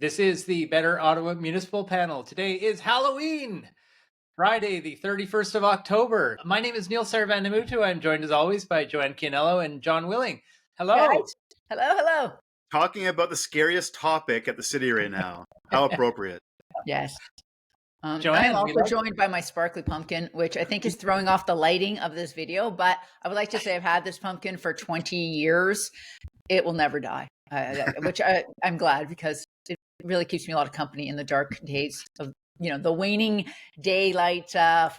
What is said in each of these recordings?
This is the Better Ottawa Municipal Panel. Today is Halloween, Friday, the 31st of October. My name is Neil Sarvandamutu. I'm joined as always by Joanne Chianello and John Willing. Hello. Guys. Hello. Talking about the scariest topic at the city right now. How appropriate. Yes. Joanne, I'm also joined by my sparkly pumpkin, which I think is throwing off the lighting of this video, but I would like to say I've had this pumpkin for 20 years. It will never die, which I'm glad, because it really keeps me a lot of company in the dark days of, the waning daylight of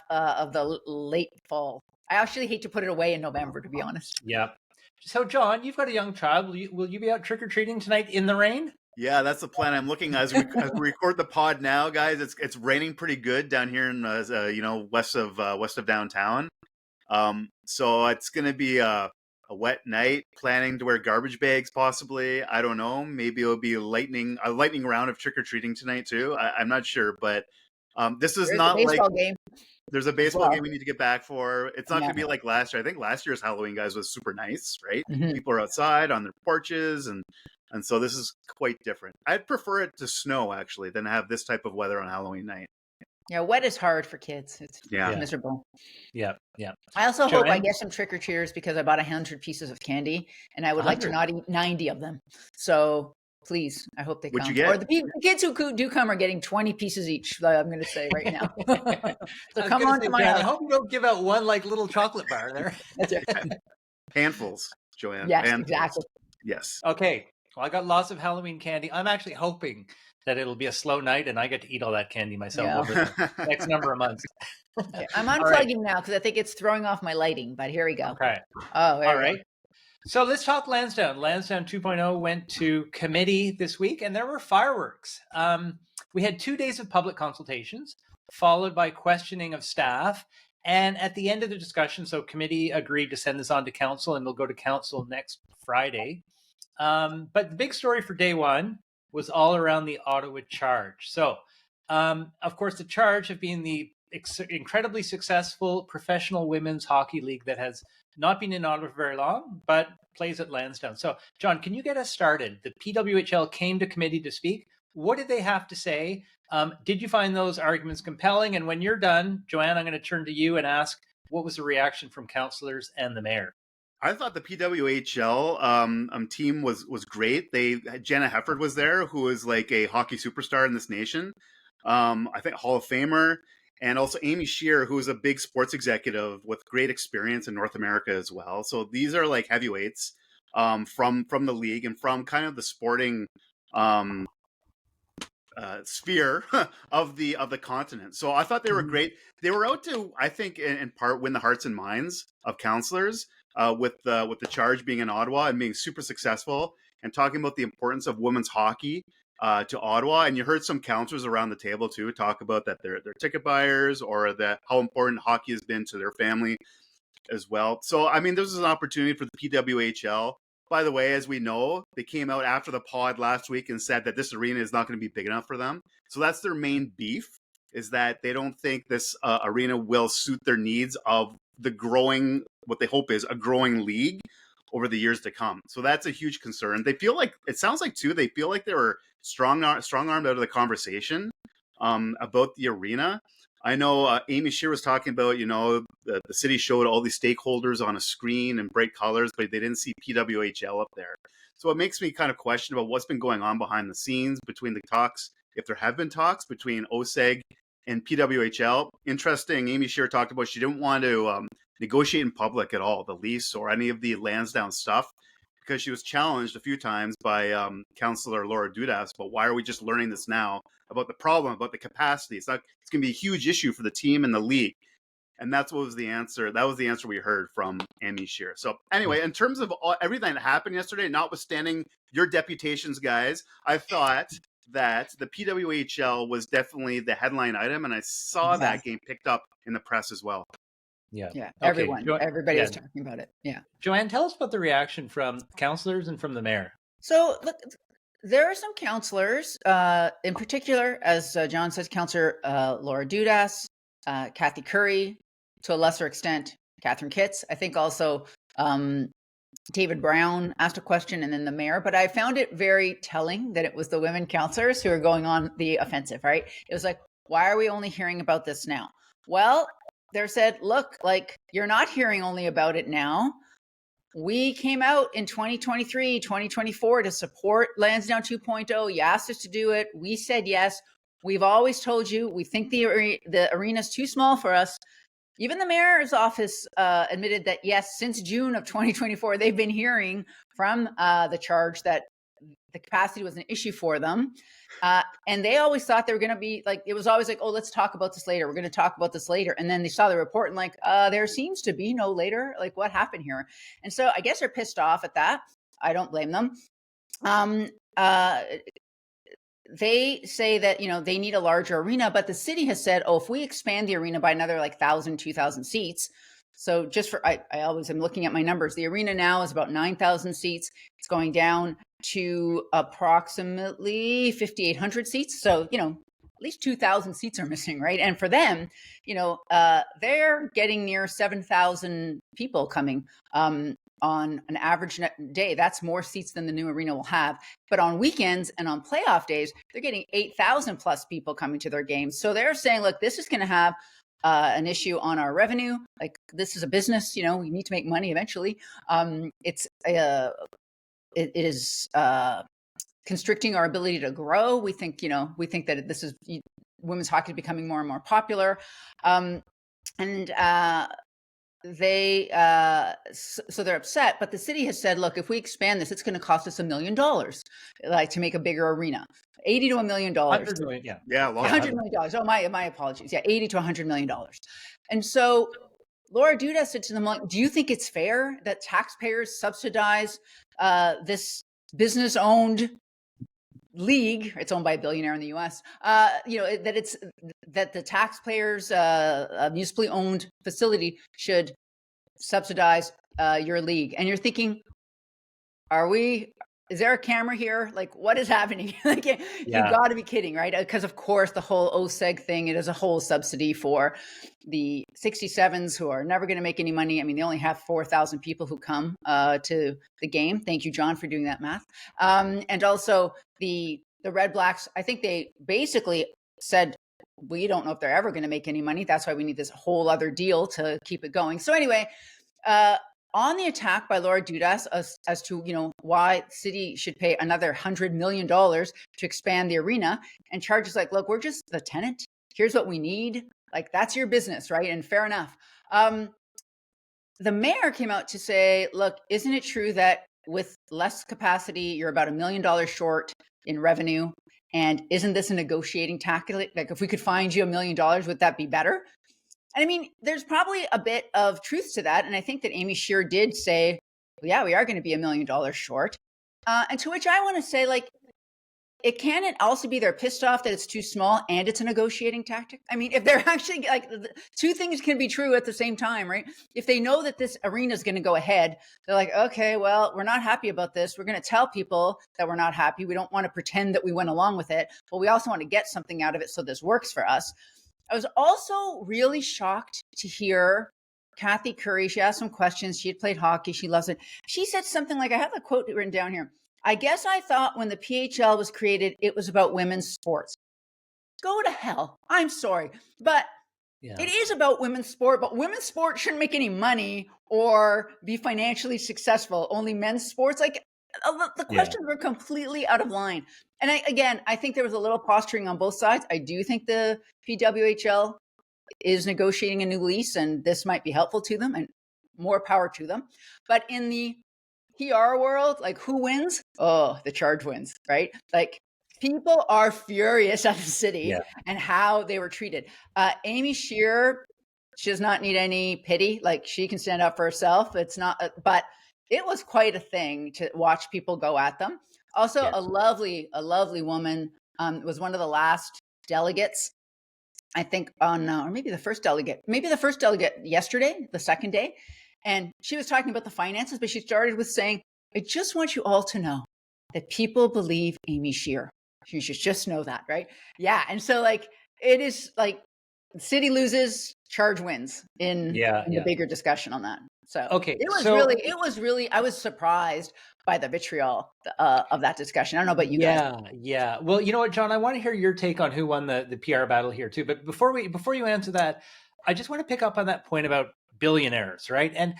the late fall. I actually hate to put it away in November, to be honest. Yeah. So, John, you've got a young child. Will you be out trick-or-treating tonight in the rain? Yeah, that's the plan. I'm looking as we record the pod now, guys. It's raining pretty good down here in west of downtown. So it's gonna be a wet night. Planning to wear garbage bags, possibly. I don't know. Maybe it'll be a lightning round of trick or treating tonight too. I'm not sure, but this is not a baseball like game. There's a baseball game we need to get back for. It's not going to be like last year. I think last year's Halloween, guys, was super nice, right? Mm-hmm. People are outside on their porches, and so this is quite different. I'd prefer it to snow, actually, than have this type of weather on Halloween night. Yeah, wet is hard for kids. It's miserable. Yeah. I also hope I get some trick-or-treaters, because I bought 100 pieces of candy, and I would like to not eat 90 of them. So please, I hope they come. You get? Or the kids who do come are getting 20 pieces each, I'm going to say right now. So come on to my house. I hope you don't give out one little chocolate bar there. That's right. Handfuls, Joanne. Yes, handfuls. exactly. Yes. Okay. Well, I got lots of Halloween candy. I'm actually hoping that it'll be a slow night and I get to eat all that candy myself over the next number of months. Okay. I'm unplugging now because I think it's throwing off my lighting, but here we go. Okay. Oh, all right. So let's talk Lansdowne. Lansdowne 2.0 went to committee this week, and there were fireworks. We had 2 days of public consultations, followed by questioning of staff. And at the end of the discussion, so committee agreed to send this on to council, and it'll go to council next Friday. But the big story for day one was all around the Ottawa Charge. So, of course, the Charge have been the incredibly successful professional women's hockey league that has not been in Ottawa for very long, but plays at Lansdowne. So, John, can you get us started? The PWHL came to committee to speak. What did they have to say? Did you find those arguments compelling? And when you're done, Joanne, I'm going to turn to you and ask, what was the reaction from councillors and the mayor? I thought the PWHL team was great. Jenna Hefford was there, who is like a hockey superstar in this nation. I think Hall of Famer. And also Amy Shear, who is a big sports executive with great experience in North America as well. So these are like heavyweights from the league and from kind of the sporting sphere of the continent. So I thought they were great. They were out to, I think, in part win the hearts and minds of councillors with the Charge being in Ottawa and being super successful and talking about the importance of women's hockey to Ottawa. And you heard some councillors around the table too talk about that they're ticket buyers, or that how important hockey has been to their family as well. So I mean, this is an opportunity for the PWHL. By the way, as we know, they came out after the pod last week and said that this arena is not going to be big enough for them. So that's their main beef, is that they don't think this arena will suit their needs of the growing, what they hope is a growing league over the years to come. So that's a huge concern. They feel like, it sounds like too, they feel like they were strong-armed out of the conversation about the arena. I know Amy Shear was talking about, the city showed all these stakeholders on a screen in bright colors, but they didn't see PWHL up there. So it makes me kind of question about what's been going on behind the scenes between the talks, if there have been talks between OSEG and PWHL. Interesting, Amy Shear talked about she didn't want to negotiate in public at all, the lease or any of the Lansdowne stuff, because she was challenged a few times by Councillor Laura Dudas. But why are we just learning this now about the problem, about the capacity? It's going to be a huge issue for the team and the league. And that's what was the answer. That was the answer we heard from Amy Shear. So anyway, in terms of everything that happened yesterday, notwithstanding your deputations, guys, I thought that the PWHL was definitely the headline item. And I saw that game picked up in the press as well. Yeah. Okay. Everybody was talking about it. Yeah. Joanne, tell us about the reaction from councillors and from the mayor. So look, there are some councillors, in particular, as John says, Councillor Laura Dudas, Kathy Curry, to a lesser extent, Catherine Kitts. I think also David Brown asked a question and then the mayor, but I found it very telling that it was the women councillors who are going on the offensive, right? It was like, why are we only hearing about this now? Well, they said, look, like, you're not hearing only about it now. We came out in 2023, 2024 to support Lansdowne 2.0. You asked us to do it. We said yes. We've always told you we think the arena is too small for us. Even the mayor's office admitted that, yes, since June of 2024, they've been hearing from the charge that the capacity was an issue for them. And they always thought they were going to be like, it was always like, oh, let's talk about this later. We're going to talk about this later. And then they saw the report and like, there seems to be no later. Like, what happened here? And so I guess they're pissed off at that. I don't blame them. They say that, you know, they need a larger arena, but the city has said, oh, if we expand the arena by another like 1,000, 2,000 seats. So just for, I always am looking at my numbers. The arena now is about 9,000 seats. It's going down to approximately 5,800 seats. So, you know, at least 2,000 seats are missing, right? And for them, you know, they're getting near 7,000 people coming on an average day. That's more seats than the new arena will have. But on weekends and on playoff days, they're getting 8,000 plus people coming to their games. So they're saying, look, this is going to have an issue on our revenue. Like, this is a business, you know, we need to make money eventually. It is constricting our ability to grow. We think, you know, that this is women's hockey becoming more and more popular. So they're upset, but the city has said, look, if we expand this, it's going to cost us $1 million, like, to make a bigger arena. $80 to $1 million. 100 million, Yeah, $100 million. Oh, my apologies. Yeah, $80 to $100 million. And so Laura Duda said to them, like, do you think it's fair that taxpayers subsidize this business-owned league? It's owned by a billionaire in the U.S. You know, that the taxpayers, a municipally owned facility, should subsidize your league. And you're thinking, is there a camera here? Like, what is happening? Like, you got to be kidding, right? Because of course the whole OSEG thing, it is a whole subsidy for the 67s who are never going to make any money. I mean, they only have 4,000 people who come to the game. Thank you, John, for doing that math. And also the Red Blacks, I think they basically said, we don't know if they're ever going to make any money. That's why we need this whole other deal to keep it going. So anyway, on the attack by Laura Dudas as to, you know, why the city should pay another $100 million to expand the arena, and charges like, look, we're just the tenant. Here's what we need. Like, that's your business, right? And fair enough. The mayor came out to say, look, isn't it true that with less capacity, you're about $1 million short in revenue? And isn't this a negotiating tactic? Like, if we could find you $1 million, would that be better? And I mean, there's probably a bit of truth to that. And I think that Amy Scheer did say, well, yeah, we are going to be $1 million short. And to which I want to say, like, it can also be they're pissed off that it's too small and it's a negotiating tactic. I mean, if they're actually, like, two things can be true at the same time, right? If they know that this arena is going to go ahead, they're like, okay, well, we're not happy about this. We're going to tell people that we're not happy. We don't want to pretend that we went along with it, but we also want to get something out of it so this works for us. I was also really shocked to hear Kathy Curry. She asked some questions. She had played hockey. She loves it. She said something like, I have the quote written down here. I guess I thought when the PHL was created, it was about women's sports. Go to hell. I'm sorry. But it is about women's sport, but women's sport shouldn't make any money or be financially successful. Only men's sports. Like, the questions were completely out of line. And I think there was a little posturing on both sides. I do think the PWHL is negotiating a new lease, and this might be helpful to them, and more power to them. But in the PR world, like, who wins? Oh, the Charge wins, right? Like, people are furious at the city and how they were treated. Amy Scheer, she does not need any pity. Like, she can stand up for herself. It's not, but it was quite a thing to watch people go at them. Also, a lovely woman was one of the last delegates, I think, on, or maybe the first delegate yesterday, the second day. And she was talking about the finances, but she started with saying, I just want you all to know that people believe Amy Scheer. You should just know that, right? Yeah. And so, like, it is like, the city loses, Charge wins in the bigger discussion on that. So Okay, it was so really, I was surprised by the vitriol of that discussion. I don't know about you guys. yeah. Well, you know what, John, I want to hear your take on who won the PR battle here too. But before you answer that, I just want to pick up on that point about billionaires, right? And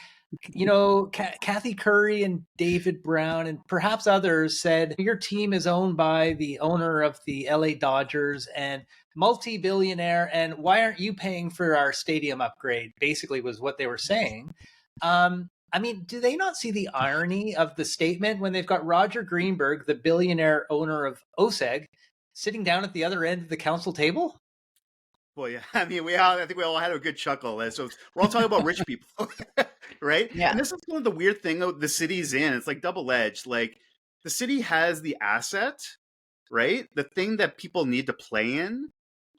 you know, Kathy Curry and David Brown and perhaps others said your team is owned by the owner of the LA Dodgers and multi-billionaire, and why aren't you paying for our stadium upgrade? Basically, was what they were saying. I mean, do they not see the irony of the statement when they've got Roger Greenberg, the billionaire owner of OSEG, sitting down at the other end of the council table? Well, yeah. I mean, I think we all had a good chuckle. So we're all talking about rich people, right? Yeah. And this is one of the weird thing the city's in. It's like double edged. Like the city has the asset, right? The thing that people need to play in.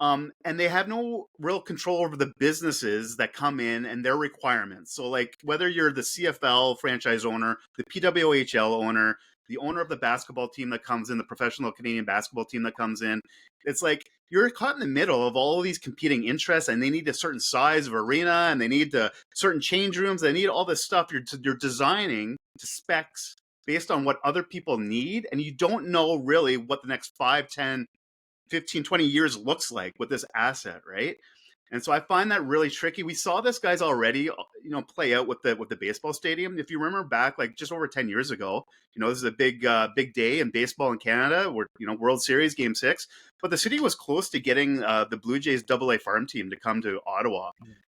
And they have no real control over the businesses that come in and their requirements. So, like, whether you're the CFL franchise owner, the PWHL owner, the owner of the basketball team that comes in, the professional Canadian basketball team that comes in, it's like you're caught in the middle of all of these competing interests, and they need a certain size of arena, and they need certain change rooms, they need all this stuff. You're designing to specs based on what other people need, and you don't know really what the next 5, 10, 15, 20 years looks like with this asset, right? And so I find that really tricky. We saw this guys already, play out with the baseball stadium. If you remember back, like just over 10 years ago, this is a big day in baseball in Canada. Where World Series Game 6, but the city was close to getting the Blue Jays AA farm team to come to Ottawa.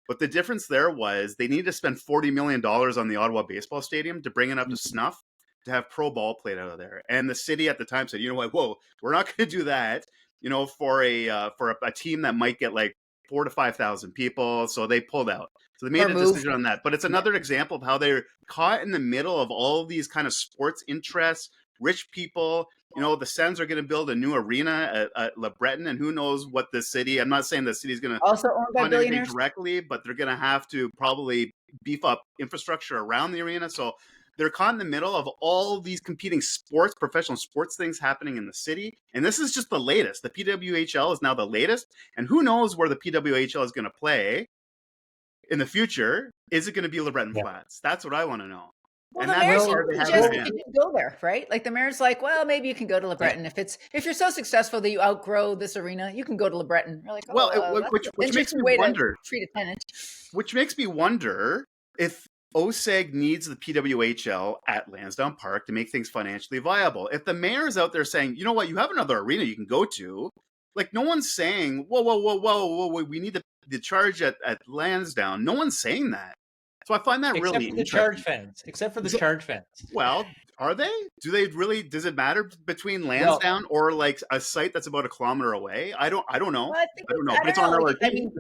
But the difference there was they needed to spend $40 million on the Ottawa baseball stadium to bring it up to snuff to have pro ball played out of there. And the city at the time said, you know what, whoa, we're not going to do that. For a team that might get like 4,000 to 5,000 people. So they pulled out. So they made a decision on that. But it's another example of how they're caught in the middle of all of these kind of sports interests, rich people. The Sens are going to build a new arena at Le Breton, and who knows what the city, I'm not saying the city's going to Also owned by fund anything billionaires. directly, but they're going to have to probably beef up infrastructure around the arena. So they're caught in the middle of all these competing sports, professional sports things happening in the city. And this is just the latest. The PWHL is now the latest. And who knows where the PWHL is going to play in the future? Is it going to be LeBreton Flats? That's what I want to know. Well, And the mayor that's suggested you can go there, right? Like the mayor's like, well, maybe you can go to LeBreton. If you're so successful that you outgrow this arena, you can go to LeBreton. We're like, which makes me wonder. Treat a tenant. Which makes me wonder if OSEG needs the PWHL at Lansdowne Park to make things financially viable. If the mayor is out there saying, you know what, you have another arena you can go to, like no one's saying, whoa, we need the charge at Lansdowne. No one's saying that. So I find that really interesting. Except for the charge fans. Well, are they? Do they really? Does it matter between Lansdowne or like a site that's about a kilometer away? I don't know. Well, I don't know. But it's on our team.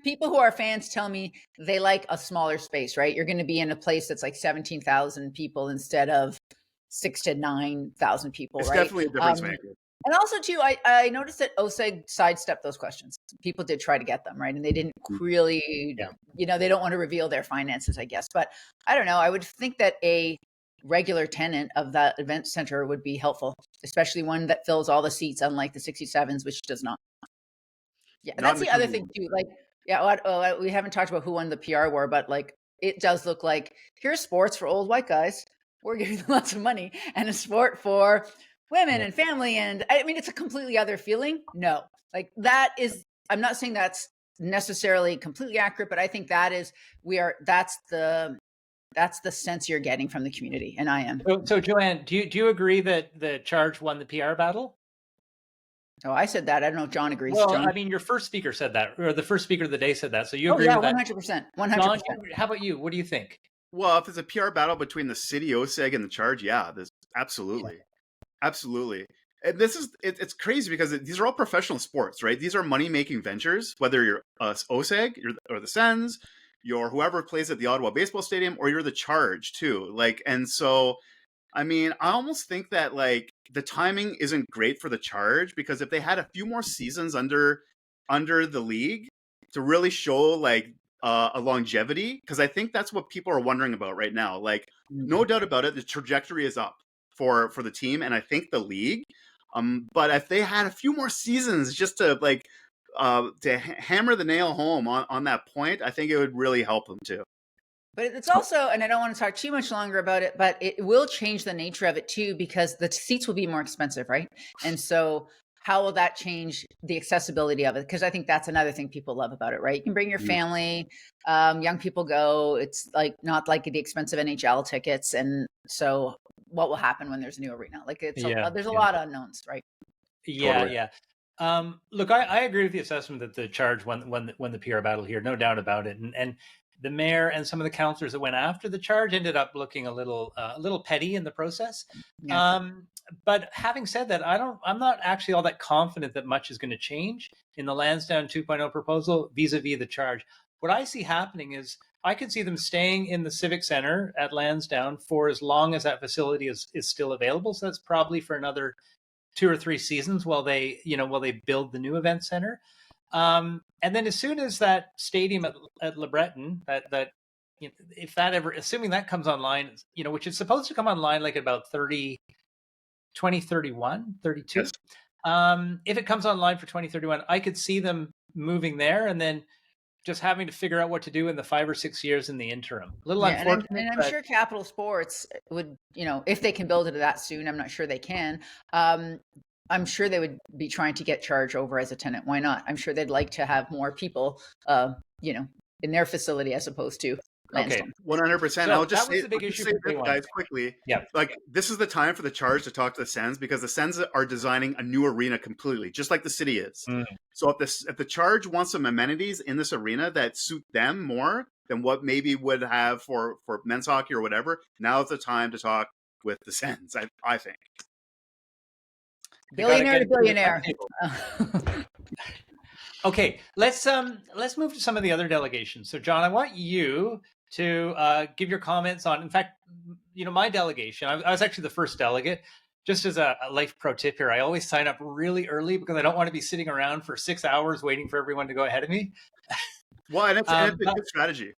People who are fans tell me they like a smaller space, right? You're going to be in a place that's like 17,000 people instead of 6,000 to 9,000 people, it's right? Definitely a difference maker. And also, too, I noticed that OSEG sidestepped those questions. People did try to get them, right? And they didn't really, they don't want to reveal their finances, I guess. But I don't know. I would think that a regular tenant of that event center would be helpful, especially one that fills all the seats, unlike the 67s, which does not. Yeah, that's the other thing, too. Like, we haven't talked about who won the PR war, but like it does look like here's sports for old white guys. We're giving them lots of money, and a sport for women and family. And I mean, it's a completely other feeling. No, like that is, I'm not saying that's necessarily completely accurate, but I think that's the sense you're getting from the community. And I am. So Joanne, do you agree that the charge won the PR battle? Oh, I said that. I don't know if John agrees. Well, John? I mean, your first speaker said that, or the first speaker of the day said that. So you agree with that? 100%. 100%. John, how about you? What do you think? Well, if it's a PR battle between the city, OSEG, and the charge, this absolutely. Absolutely. And it's crazy because these are all professional sports, right? These are money-making ventures, whether you're OSEG or the Sens, you're whoever plays at the Ottawa Baseball Stadium, or you're the charge too. Like, and so, I mean, I almost think that like the timing isn't great for the charge, because if they had a few more seasons under the league to really show like a longevity, because I think that's what people are wondering about right now. Like, no doubt about it, the trajectory is up for the team, and I think the league. But if they had a few more seasons just to like to hammer the nail home on that point, I think it would really help them too. But it's also, and I don't want to talk too much longer about it, but it will change the nature of it too, because the seats will be more expensive, right? And so how will that change the accessibility of it? Because I think that's another thing people love about it, right? You can bring your family, young people go. It's like not like the expensive NHL tickets. And so what will happen when there's a new arena? Like there's a lot of unknowns, right? Yeah, Totally. yeah. Look, I agree with the assessment that the charge won the PR battle here, no doubt about it. And the mayor and some of the councillors that went after the charge ended up looking a little petty in the process. Yeah. But having said that, I'm not actually all that confident that much is going to change in the Lansdowne 2.0 proposal vis-a-vis the charge. What I see happening is I could see them staying in the Civic Center at Lansdowne for as long as that facility is still available. So that's probably for another 2 or 3 seasons while they build the new event center. And then as soon as that stadium at Le Breton, if that ever, assuming that comes online, which is supposed to come online like about 2031, 32. Yes. If it comes online for 2031, I could see them moving there and then just having to figure out what to do in the 5 or 6 years in the interim. A little unfortunate. And I'm sure Capital Sports would, if they can build it that soon, I'm not sure they can. I'm sure they would be trying to get Charge over as a tenant. Why not? I'm sure they'd like to have more people, in their facility as opposed to Lansdowne. Okay, 100%. So I'll just that was say, the big I'll just issue say for this, day one. guys, quickly. Yeah. Like, this is the time for the Charge to talk to the Sens, because the Sens are designing a new arena completely, just like the city is. So if the Charge wants some amenities in this arena that suit them more than what maybe would have for men's hockey or whatever, now's the time to talk with the Sens, I think. Billionaire to billionaire. Okay, let's move to some of the other delegations. So, John, I want you to give your comments on. In fact, my delegation. I was actually the first delegate. Just as a life pro tip here, I always sign up really early because I don't want to be sitting around for 6 hours waiting for everyone to go ahead of me. Well, and it's a good strategy.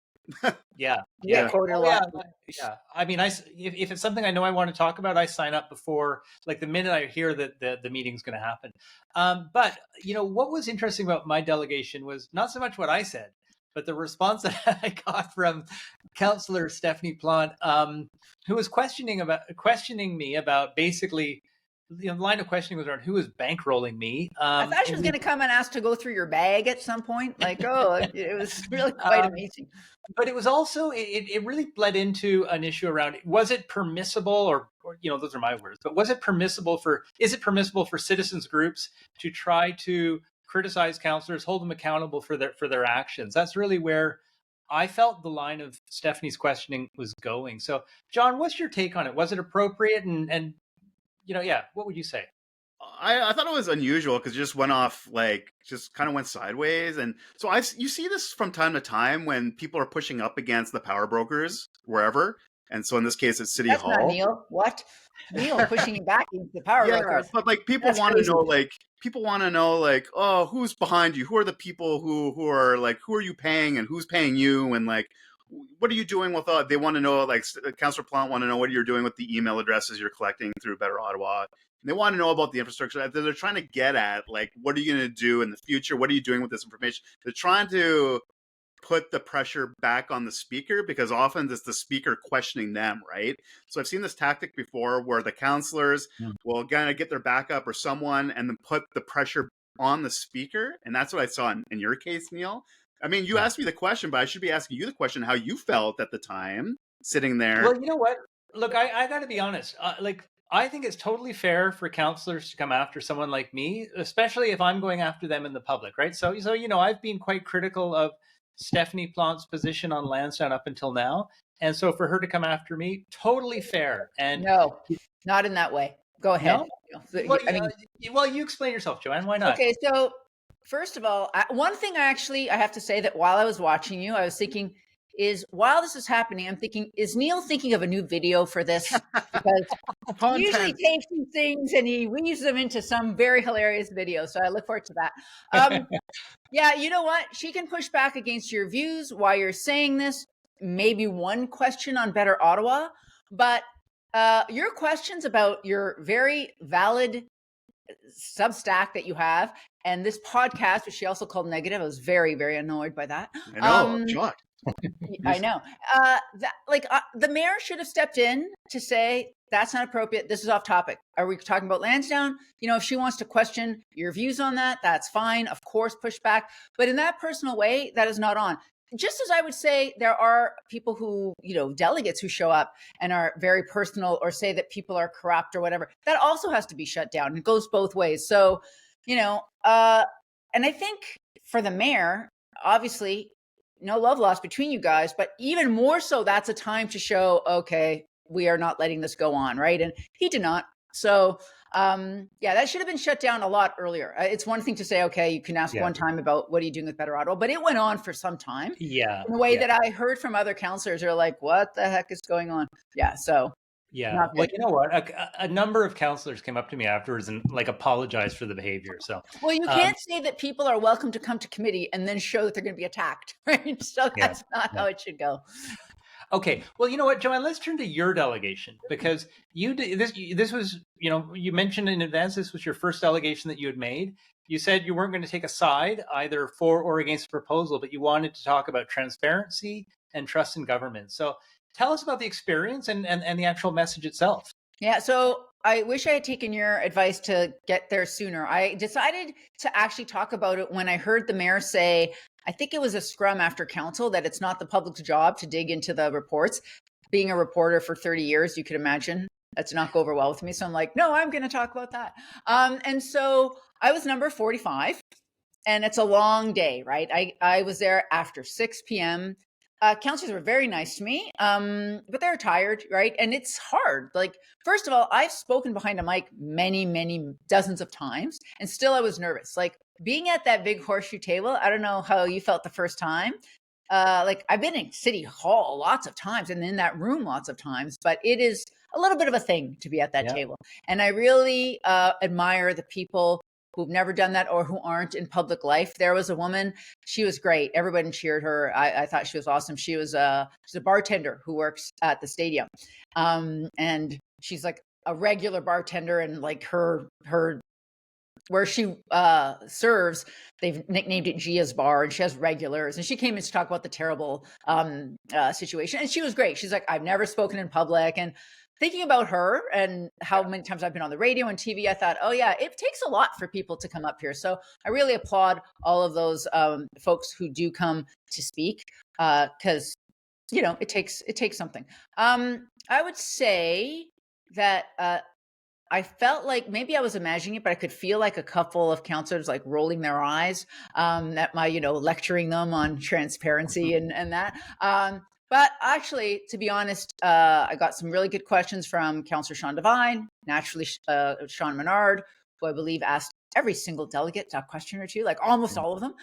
Yeah. I mean, if it's something I know I want to talk about, I sign up before, like the minute I hear that the meeting's going to happen. But what was interesting about my delegation was not so much what I said, but the response that I got from Councillor Stephanie Plante, who was questioning me about basically. The line of questioning was around who was bankrolling me. I thought she was going to come and ask to go through your bag at some point. Like, it was really quite amazing. But it was also, it really bled into an issue around, was it permissible or those are my words, but is it permissible for citizens groups to try to criticize councillors, hold them accountable for their actions? That's really where I felt the line of Stephanie's questioning was going. So, John, what's your take on it? Was it appropriate? And what would you say? I thought it was unusual because it just went off, just kind of went sideways. And so you see this from time to time when people are pushing up against the power brokers wherever. And so in this case, it's City Hall. Not Neil. What? Neil pushing back against the power brokers. But people want to know, oh, who's behind you? Who are the people who are who are you paying and who's paying you? And what are you doing with they want to know, Councillor Plante want to know what you're doing with the email addresses you're collecting through Better Ottawa. And they want to know about the infrastructure. They're trying to get at, what are you going to do in the future? What are you doing with this information? They're trying to put the pressure back on the speaker because often it's the speaker questioning them, right? So I've seen this tactic before where the councillors will kind of get their backup or someone and then put the pressure on the speaker. And that's what I saw in your case, Neil. I mean, you asked me the question, but I should be asking you the question, how you felt at the time sitting there. Well, you know what? Look, I got to be honest. I think it's totally fair for councillors to come after someone like me, especially if I'm going after them in the public, right? So I've been quite critical of Stephanie Plante's position on Lansdowne up until now. And so for her to come after me, totally fair. And no, not in that way. Go ahead. No? Well, you explain yourself, Joanne. Why not? Okay, so first of all, one thing I have to say that while I was watching you, I was thinking is while this is happening, I'm thinking, is Neil thinking of a new video for this? Because he usually takes these things and he weaves them into some very hilarious video. So I look forward to that. Yeah, you know what? She can push back against your views while you're saying this. Maybe one question on Better Ottawa, but your questions about your very valid Substack that you have and this podcast, which she also called negative. I was very, very annoyed by that. I know, I'm shocked. I know. The mayor should have stepped in to say, that's not appropriate. This is off topic. Are we talking about Lansdowne? You know, if she wants to question your views on that, that's fine. Of course, push back. But in that personal way, that is not on. Just as I would say, there are people who, delegates who show up and are very personal or say that people are corrupt or whatever. That also has to be shut down. It goes both ways. So, and I think for the mayor, obviously, no love lost between you guys, but even more so, that's a time to show, okay, we are not letting this go on, right? And he did not. So, that should have been shut down a lot earlier. It's one thing to say, okay, you can ask one time about what are you doing with Better Ottawa, but it went on for some time. Yeah. In a way that I heard from other councillors are like, what the heck is going on? Yeah. So. Yeah. Well, you know what? A number of councillors came up to me afterwards and apologized for the behavior. So, well, you can't say that people are welcome to come to committee and then show that they're going to be attacked, right? So that's not how it should go. Okay. Well, you know what, Joanne, let's turn to your delegation, because this was, you mentioned in advance, this was your first delegation that you had made. You said you weren't going to take a side either for or against the proposal, but you wanted to talk about transparency and trust in government. So tell us about the experience and the actual message itself. Yeah, so I wish I had taken your advice to get there sooner. I decided to actually talk about it when I heard the mayor say, I think it was a scrum after council, that it's not the public's job to dig into the reports. Being a reporter for 30 years, you could imagine that's not go over well with me. So I'm like, no, I'm going to talk about that. And so I was number 45, and it's a long day, right? I was there after 6 p.m. Councillors were very nice to me, but they're tired, right? And it's hard. Like, first of all, I've spoken behind a mic many, many dozens of times, and still I was nervous. Like, being at that big horseshoe table, I don't know how you felt the first time. I've been in City Hall lots of times and in that room lots of times, but it is a little bit of a thing to be at that table. And I really admire the people who've never done that or who aren't in public life. There was a woman, she was great. Everybody cheered her. I thought she was awesome. She's a bartender who works at the stadium. And she's like a regular bartender, and like her where she serves, they've nicknamed it Gia's Bar, and she has regulars. And she came in to talk about the terrible situation. And she was great. She's like, I've never spoken in public. And thinking about her and how many times I've been on the radio and TV, I thought, oh yeah, it takes a lot for people to come up here. So I really applaud all of those folks who do come to speak, because it takes something. I would say that I felt like maybe I was imagining it, but I could feel like a couple of councillors like rolling their eyes at my, lecturing them on transparency and that. But actually, to be honest, I got some really good questions from Councillor Sean Devine, naturally Sean Menard, who I believe asked every single delegate a question or two, like almost all of them.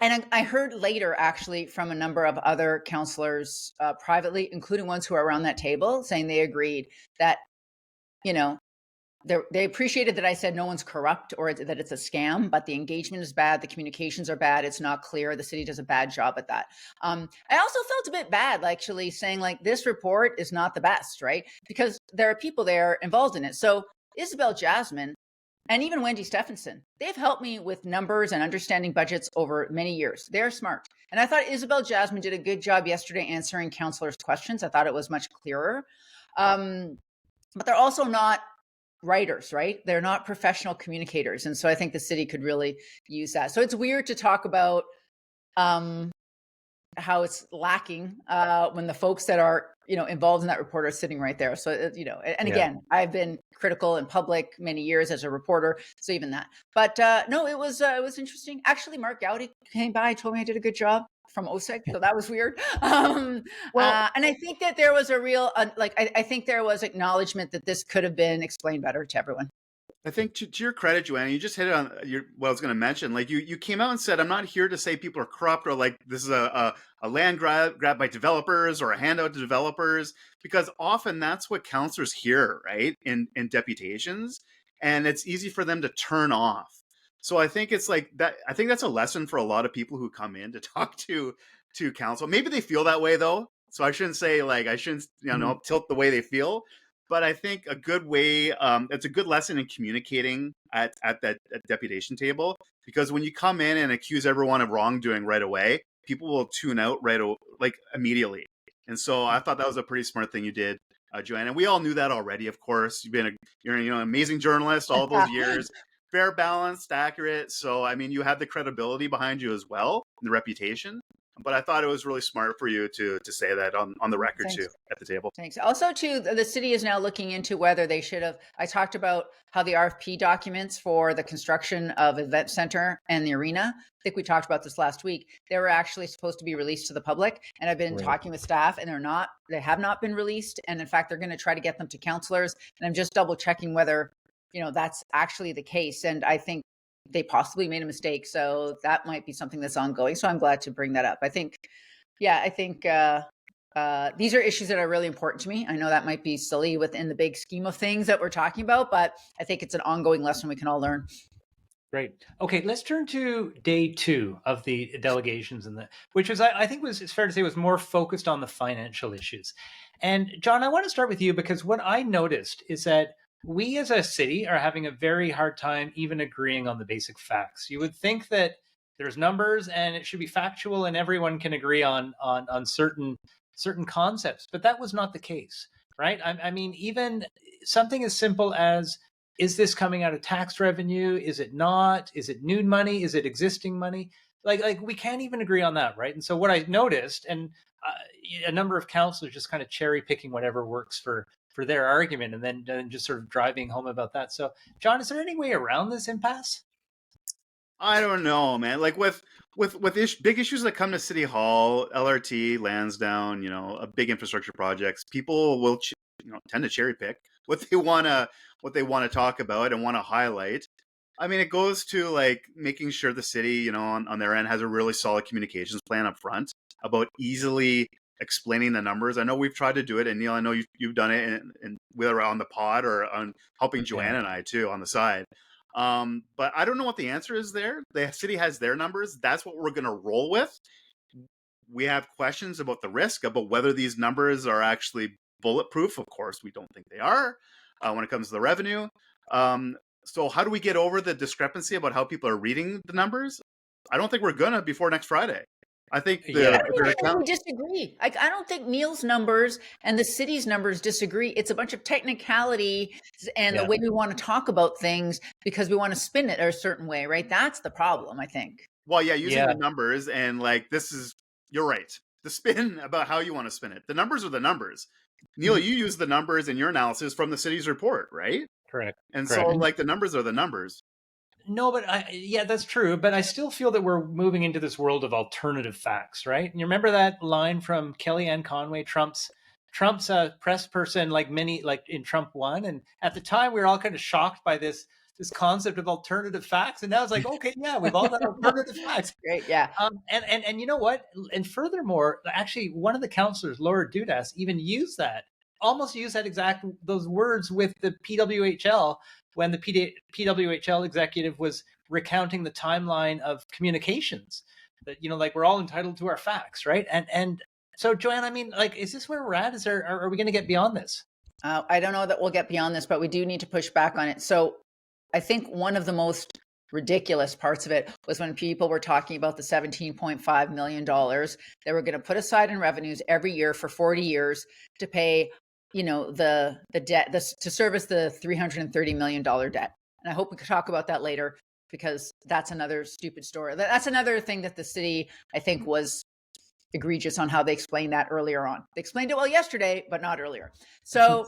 And I heard later, actually, from a number of other councillors privately, including ones who are around that table, saying they agreed that, they appreciated that I said no one's corrupt or that it's a scam, but the engagement is bad. The communications are bad. It's not clear. The city does a bad job at that. I also felt a bit bad, actually, saying like this report is not the best, right? Because there are people there involved in it. So Isabel Jasmine and even Wendy Stephenson, they've helped me with numbers and understanding budgets over many years. They're smart. And I thought Isabel Jasmine did a good job yesterday answering councillors' questions. I thought it was much clearer. But they're also not writers, right? They're not professional communicators. And so I think the city could really use that. So it's weird to talk about how it's lacking when the folks that are, involved in that report are sitting right there. So, and again, I've been critical in public many years as a reporter. So even that, but no, it was interesting. Actually, Mark Gowdy came by, told me I did a good job from OSEG. So that was weird. And I think that there was a real, I think there was acknowledgement that this could have been explained better to everyone. I think to your credit, Joanna, you just hit it on what I was going to mention. Like you came out and said, I'm not here to say people are corrupt or like this is a land grab by developers or a handout to developers, because often that's what councillors hear, right? In deputations, and it's easy for them to turn off. So I think it's like that. I think that's a lesson for a lot of people who come in to talk to council. Maybe they feel that way though. So I shouldn't say tilt the way they feel. But I think a good way, it's a good lesson in communicating at that deputation table, because when you come in and accuse everyone of wrongdoing right away, people will tune out like immediately. And so I thought that was a pretty smart thing you did, Joanne. And we all knew that already, of course. You're an amazing journalist all those years, fair, balanced, accurate. So I mean, you had the credibility behind you as well, and the reputation. But I thought it was really smart for you to say that on the record too, at the table. Thanks. Also, too, the city is now looking into whether they should have. I talked about how the RFP documents for the construction of event center and the arena. I think we talked about this last week. They were actually supposed to be released to the public, and I've been talking with staff, and they have not been released. And in fact, they're going to try to get them to councillors. And I'm just double checking whether that's actually the case. And I think they possibly made a mistake. So that might be something that's ongoing. So I'm glad to bring that up. I think these are issues that are really important to me. I know that might be silly within the big scheme of things that we're talking about, but I think it's an ongoing lesson we can all learn. Great. Okay, let's turn to day 2 of the delegations, which was, I think, it's fair to say, was more focused on the financial issues. And John, I want to start with you, because what I noticed is that we as a city are having a very hard time even agreeing on the basic facts. You would think that there's numbers and it should be factual and everyone can agree on certain concepts, but that was not the case, right? I mean, even something as simple as, is this coming out of tax revenue? Is it not? Is it new money? Is it existing money? Like we can't even agree on that, right? And so what I noticed, and a number of councillors just kind of cherry picking whatever works for their argument, and then just sort of driving home about that. So, John, is there any way around this impasse? I don't know, man. Like with big issues that come to City Hall, LRT, Lansdowne, big infrastructure projects, people will tend to cherry pick what they want to talk about and want to highlight. I mean, it goes to like making sure the city, on their end has a really solid communications plan up front about easily explaining the numbers. I know we've tried to do it, and Neil, I know you've done it, and whether on the pod or on helping Joanna and I too on the side. But I don't know what the answer is there. The city has their numbers. That's what we're going to roll with. We have questions about the risk, about whether these numbers are actually bulletproof. Of course, we don't think they are when it comes to the revenue. So how do we get over the discrepancy about how people are reading the numbers? I don't think we're going to before next Friday. I think we disagree. I don't think Neil's numbers and the city's numbers disagree. It's a bunch of technicality and the way we want to talk about things because we want to spin it a certain way, right? That's the problem, I think. Well, using the numbers and you're right. The spin about how you want to spin it. The numbers are the numbers. Neil, you use the numbers in your analysis from the city's report, right? Correct. And so the numbers are the numbers. No, but that's true. But I still feel that we're moving into this world of alternative facts, right? And you remember that line from Kellyanne Conway, Trump's press person, like in Trump 1, and at the time we were all kind of shocked by this concept of alternative facts, and now it's like, okay, yeah, we've all got alternative facts. Great, yeah. And you know what? And furthermore, actually, one of the councillors, Laura Dudas, even almost used those words with the PWHL when the PWHL executive was recounting the timeline of communications, that we're all entitled to our facts, right? And so, Joanne, I mean, is this where we're at? Are we going to get beyond this? I don't know that we'll get beyond this, but we do need to push back on it. So I think one of the most ridiculous parts of it was when people were talking about the $17.5 million they were going to put aside in revenues every year for 40 years to pay the debt, to service the $330 million debt. And I hope we could talk about that later, because that's another stupid story. That's another thing that the city, I think, was egregious on how they explained that earlier on. They explained it well yesterday, but not earlier. So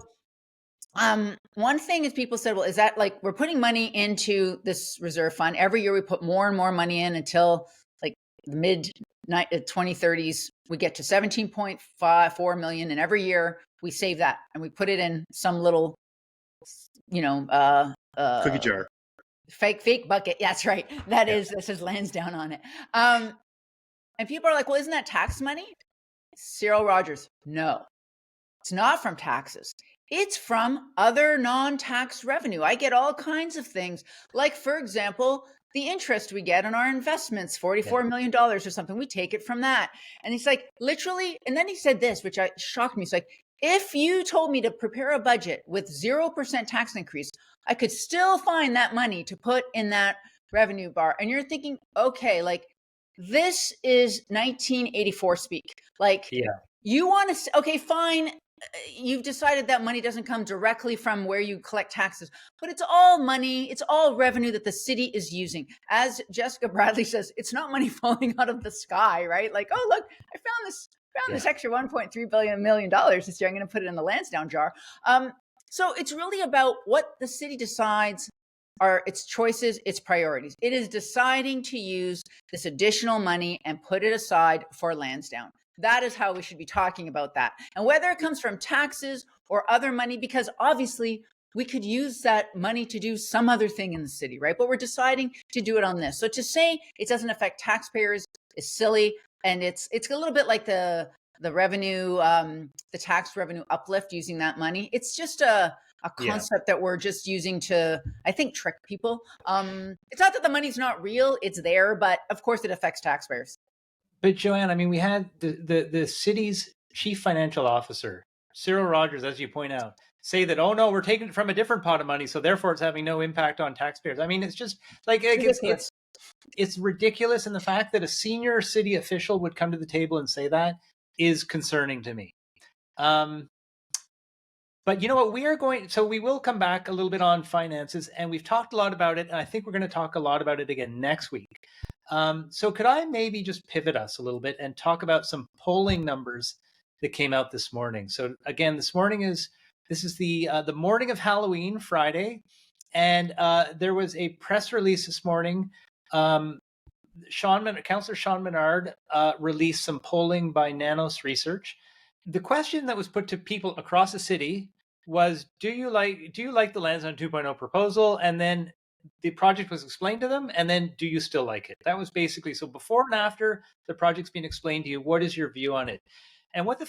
one thing is, people said, well, is that we're putting money into this reserve fund every year? We put more and more money in until the mid 2030s, we get to 17.4 million, and every year we save that and we put it in some little, cookie jar, fake bucket. Yeah, that's right. This is Lansdowne on it. And people are like, well, isn't that tax money? Cyril Rogers, no, it's not from taxes. It's from other non-tax revenue. I get all kinds of things, like, for example, the interest we get on our investments, $44 million or something. We take it from that. And he's like, literally, and then he said this, which shocked me. He's like, if you told me to prepare a budget with 0% tax increase, I could still find that money to put in that revenue bar. And you're thinking, okay, this is 1984 speak. Like, Yeah. you want to, okay, fine. You've decided that money doesn't come directly from where you collect taxes, but it's all money. It's all revenue that the city is using. As Jessica Bradley says, it's not money falling out of the sky, right? Like, oh, look, I found this extra $1.3 million this year. I'm going to put it in the Lansdowne jar. So it's really about what the city decides are its choices, its priorities. It is deciding to use this additional money and put it aside for Lansdowne. That is how we should be talking about that. And whether it comes from taxes or other money, because obviously we could use that money to do some other thing in the city, right? But we're deciding to do it on this. So to say it doesn't affect taxpayers is silly. And it's a little bit like the revenue, the tax revenue uplift using that money. It's just a concept that we're just using to, I think, trick people. It's not that the money's not real, it's there, but of course it affects taxpayers. But Joanne, I mean, we had the city's chief financial officer, Cyril Rogers, as you point out, say that, oh no, we're taking it from a different pot of money, so therefore it's having no impact on taxpayers. I mean, it's just like it's ridiculous, and the fact that a senior city official would come to the table and say that is concerning to me. But you know what, we will come back a little bit on finances, and we've talked a lot about it, and I think we're going to talk a lot about it again next week. So could I maybe just pivot us a little bit and talk about some polling numbers that came out this morning? So again, this is the morning of Halloween, Friday, and there was a press release this morning. Councillor Sean Menard released some polling by Nanos Research. The question that was put to people across the city was, do you like the Lansdowne 2.0 proposal? And then the project was explained to them, and then do you still like it? That was basically, so before and after the project's been explained to you, what is your view on it? And what they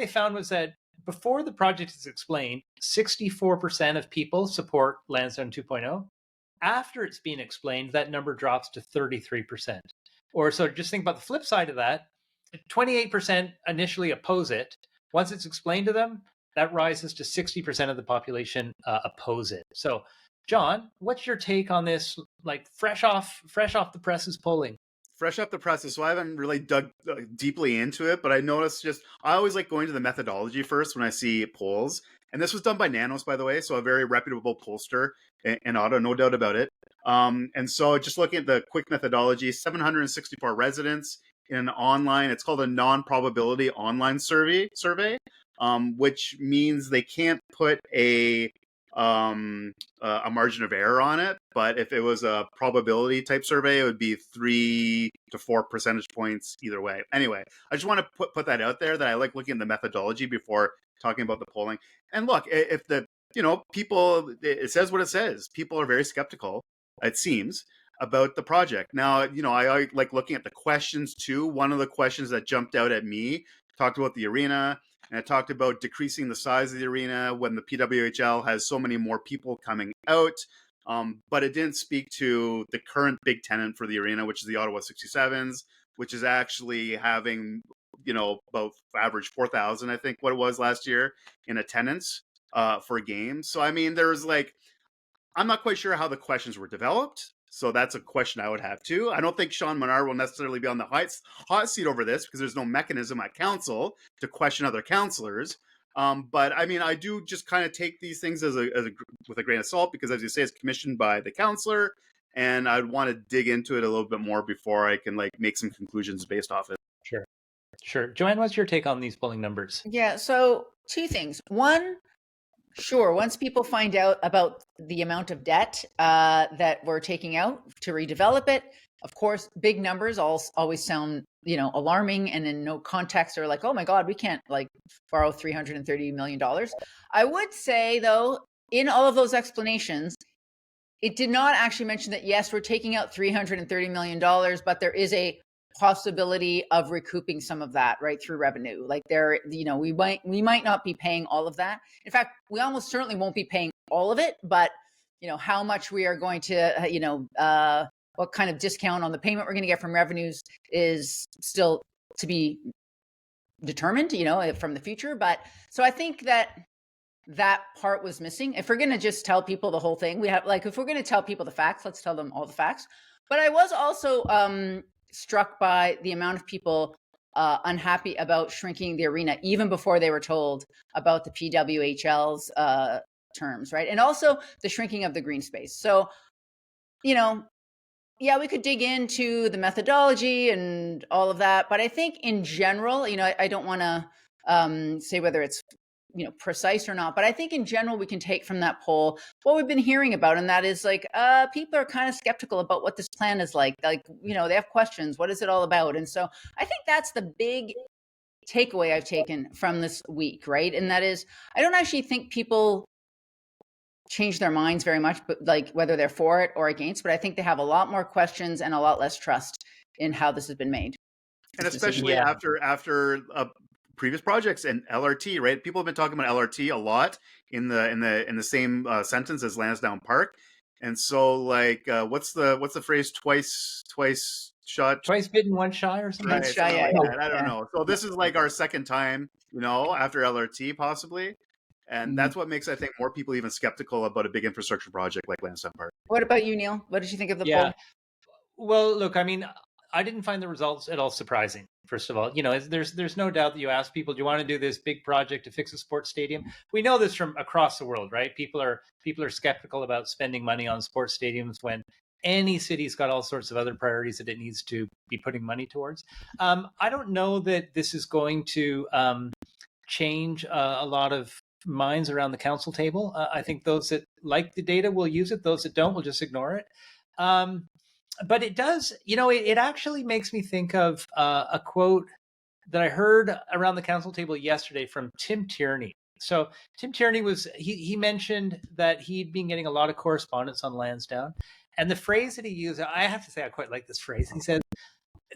found was that before the project is explained, 64% of people support Lansdowne 2.0. After it's been explained, that number drops to 33%. Or so just think about the flip side of that. 28% initially oppose it. Once it's explained to them, that rises to 60% of the population oppose it. So, John, what's your take on this? Like fresh off the presses polling. Fresh off the presses, so I haven't really dug deeply into it, but I noticed I always like going to the methodology first when I see polls. And this was done by Nanos, by the way, so a very reputable pollster in Ottawa, no doubt about it. And so just looking at the quick methodology, 764 residents in an online, it's called a non-probability online survey, which means they can't put a margin of error on it. But if it was a probability type survey, it would be 3 to 4 percentage points either way. Anyway, I just want to put that out there, that I like looking at the methodology before talking about the polling. And look, if people, it says what it says. People are very skeptical, it seems, about the project. Now, I like looking at the questions too. One of the questions that jumped out at me talked about the arena, and it talked about decreasing the size of the arena when the PWHL has so many more people coming out. But it didn't speak to the current big tenant for the arena, which is the Ottawa 67s, which is actually having, about average 4,000, I think what it was last year in attendance for games. So, I mean, I'm not quite sure how the questions were developed. So that's a question I would have too. I don't think Sean Menard will necessarily be on the hot seat over this, because there's no mechanism at council to question other councillors. But I mean, I do just kind of take these things with a grain of salt, because as you say, it's commissioned by the councillor, and I'd want to dig into it a little bit more before I can make some conclusions based off it. Sure. Joanne, what's your take on these polling numbers? Yeah. So two things. One, sure, once people find out about the amount of debt that we're taking out to redevelop it, of course, big numbers always sound, alarming, and in no context are like, oh my God, we can't borrow $330 million. I would say though, in all of those explanations, it did not actually mention that, yes, we're taking out $330 million, but there is a possibility of recouping some of that, right, through revenue. We might not be paying all of that. In fact, we almost certainly won't be paying all of it, but how much we are going to, what kind of discount on the payment we're going to get from revenues is still to be determined, from the future. But so I think that part was missing. If we're going to just tell people the whole thing, if we're going to tell people the facts, let's tell them all the facts. But I was also struck by the amount of people unhappy about shrinking the arena, even before they were told about the PWHL's terms, right? And also the shrinking of the green space. So, yeah, we could dig into the methodology and all of that, but I think in general, I don't want to say whether it's precise or not, but I think in general we can take from that poll what we've been hearing about, and that is like people are kind of skeptical about what this plan is like. They have questions. What is it all about? And so I think that's the big takeaway I've taken from this week, right? And that is, I don't actually think people change their minds very much, but like whether they're for it or against, but I think they have a lot more questions and a lot less trust in how this has been made. And especially after previous projects and LRT, right? People have been talking about LRT a lot in the same sentence as Lansdowne Park. And so what's the phrase, twice shot, twice bitten, once shy, or something? Right, shy, yeah. I don't know. So this is like our second time, after LRT possibly. And that's what makes, I think, more people even skeptical about a big infrastructure project like Lansdowne Park. What about you, Neil? What did you think of the poll? Well, look, I mean, I didn't find the results at all surprising. First of all, there's no doubt that you ask people, do you want to do this big project to fix a sports stadium? We know this from across the world, right? People are skeptical about spending money on sports stadiums when any city's got all sorts of other priorities that it needs to be putting money towards. I don't know that this is going to change a lot of minds around the council table. I think those that like the data will use it. Those that don't will just ignore it. But it does, it actually makes me think of a quote that I heard around the council table yesterday from Tim Tierney. So Tim Tierney he mentioned that he'd been getting a lot of correspondence on Lansdowne. And the phrase that he used, I have to say I quite like this phrase. He said,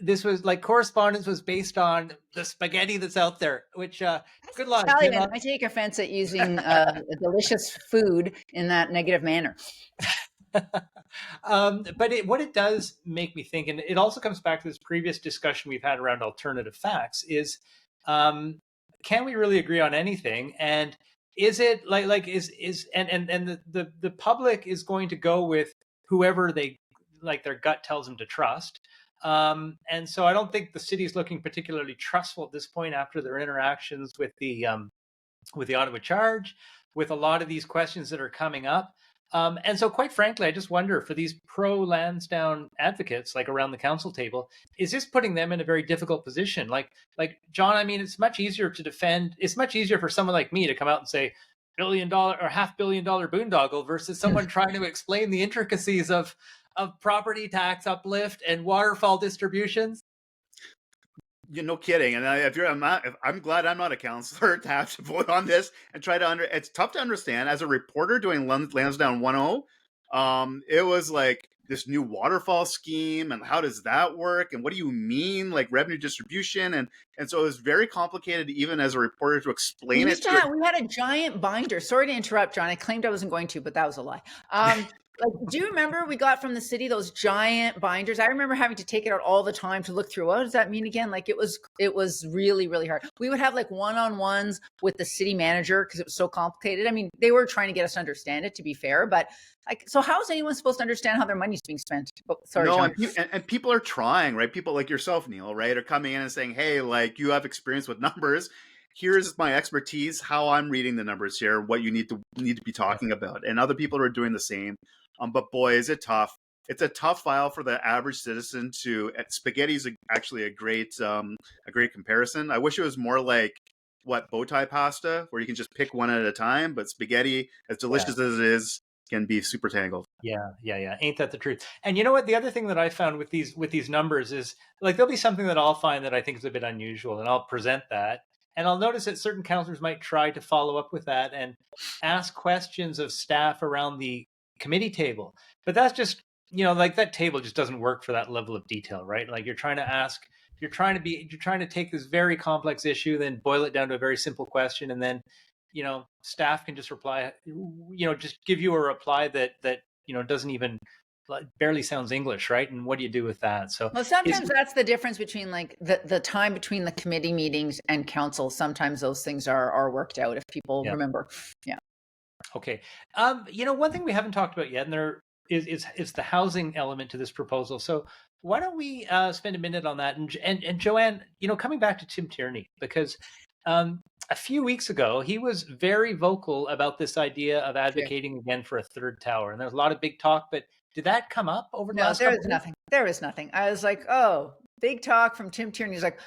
this was like correspondence was based on the spaghetti that's out there, which good luck. Italian. I take offense at using delicious food in that negative manner. But what it does make me think, and it also comes back to this previous discussion we've had around alternative facts, is can we really agree on anything? And is it the public is going to go with whoever their gut tells them to trust. And so I don't think the city is looking particularly trustful at this point after their interactions with the Ottawa Charge, with a lot of these questions that are coming up. And so quite frankly, I just wonder, for these pro-Lansdowne advocates, like around the council table, is this putting them in a very difficult position? Like John, I mean, it's much easier for someone like me to come out and say $1 billion or $500 million boondoggle versus someone trying to explain the intricacies of property tax uplift and waterfall distributions. No kidding. And I'm glad I'm not a counselor to have to vote on this and try to it's tough to understand as a reporter doing Lansdowne 1.0. It was like this new waterfall scheme, and how does that work? And what do you mean, like revenue distribution? And so it was very complicated even as a reporter to explain it. We had a giant binder. Sorry to interrupt, John. I claimed I wasn't going to, but that was a lie. Do you remember we got from the city those giant binders? I remember having to take it out all the time to look through. What does that mean again? Like it was really, really hard. We would have like one-on-ones with the city manager because it was so complicated. I mean, they were trying to get us to understand it, to be fair, but so how is anyone supposed to understand how their money's being spent? Sorry, John. And people are trying, right? People like yourself, Neil, right, are coming in and saying, hey, like you have experience with numbers. Here's my expertise, how I'm reading the numbers here, what you need to be talking about. And other people are doing the same. But boy, is it tough. It's a tough file for the average citizen to. Spaghetti is actually a great comparison. I wish it was more like bow tie pasta, where you can just pick one at a time. But spaghetti, as delicious as it is, can be super tangled. Yeah. Ain't that the truth? And you know what? The other thing that I found with these numbers is like there'll be something that I'll find that I think is a bit unusual, and I'll present that. And I'll notice that certain councillors might try to follow up with that and ask questions of staff around the committee table, but that's just like that table just doesn't work for that level of detail, right? Like you're trying to take this very complex issue, then boil it down to a very simple question, and then staff can just reply, just give you a reply that doesn't even barely sounds English, right? And what do you do with that? So sometimes that's the difference between like the time between the committee meetings and council. Sometimes those things are worked out if people remember. Yeah. Okay. One thing we haven't talked about yet, and is the housing element to this proposal. So why don't we spend a minute on that? And Joanne, coming back to Tim Tierney, because a few weeks ago he was very vocal about this idea of advocating again for a third tower, and there's a lot of big talk. But did that come up over the No, last there couple is of nothing. There is nothing. I was like, oh, big talk from Tim Tierney. He's like,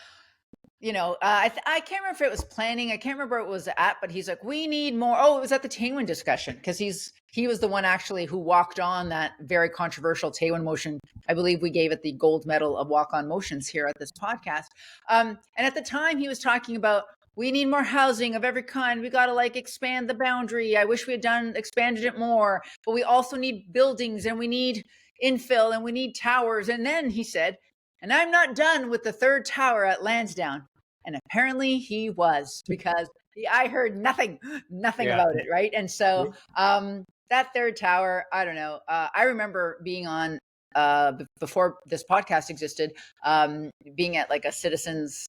I can't remember if it was planning. I can't remember what it was at, but he's like, we need more. Oh, it was at the Taywin discussion, because he was the one actually who walked on that very controversial Taywin motion. I believe we gave it the gold medal of walk-on motions here at this podcast. And at the time he was talking about, we need more housing of every kind. We got to expand the boundary. I wish we had expanded it more, but we also need buildings, and we need infill, and we need towers. And then he said, and I'm not done with the third tower at Lansdowne. And apparently he was, because I heard nothing about it. Right. And so that third tower, I don't know. I remember being on before this podcast existed, being at a citizens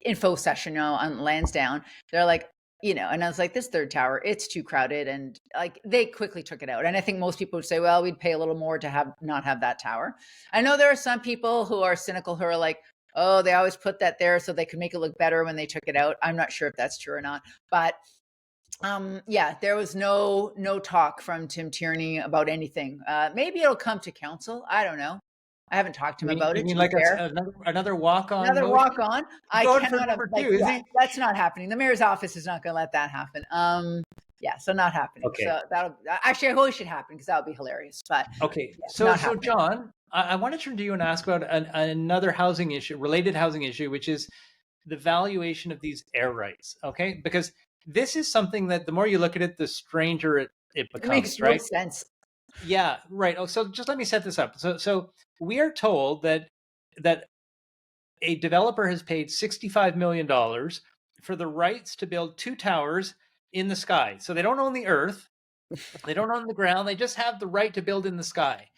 info session on Lansdowne. They're like, and I was like, this third tower, it's too crowded. And they quickly took it out. And I think most people would say, well, we'd pay a little more to not have that tower. I know there are some people who are cynical, who are like, oh, they always put that there so they could make it look better when they took it out. I'm not sure if that's true or not. But there was no talk from Tim Tierney about anything. Maybe it'll come to council. I don't know. I haven't talked to him about it. You mean another walk-on? Another walk-on? I cannot have, is he? That's not happening. The mayor's office is not going to let that happen. So not happening. Okay. So that'll actually, I hope it should happen, because that would be hilarious. But okay. So John, I want to turn to you and ask about another related housing issue, which is the valuation of these air rights. Okay, because this is something that the more you look at it, the stranger it becomes. It makes right? no sense. Yeah, right. Oh, so just let me set this up. So we are told that a developer has paid $65 million for the rights to build 2 towers in the sky. So they don't own the earth, they don't own the ground, they just have the right to build in the sky.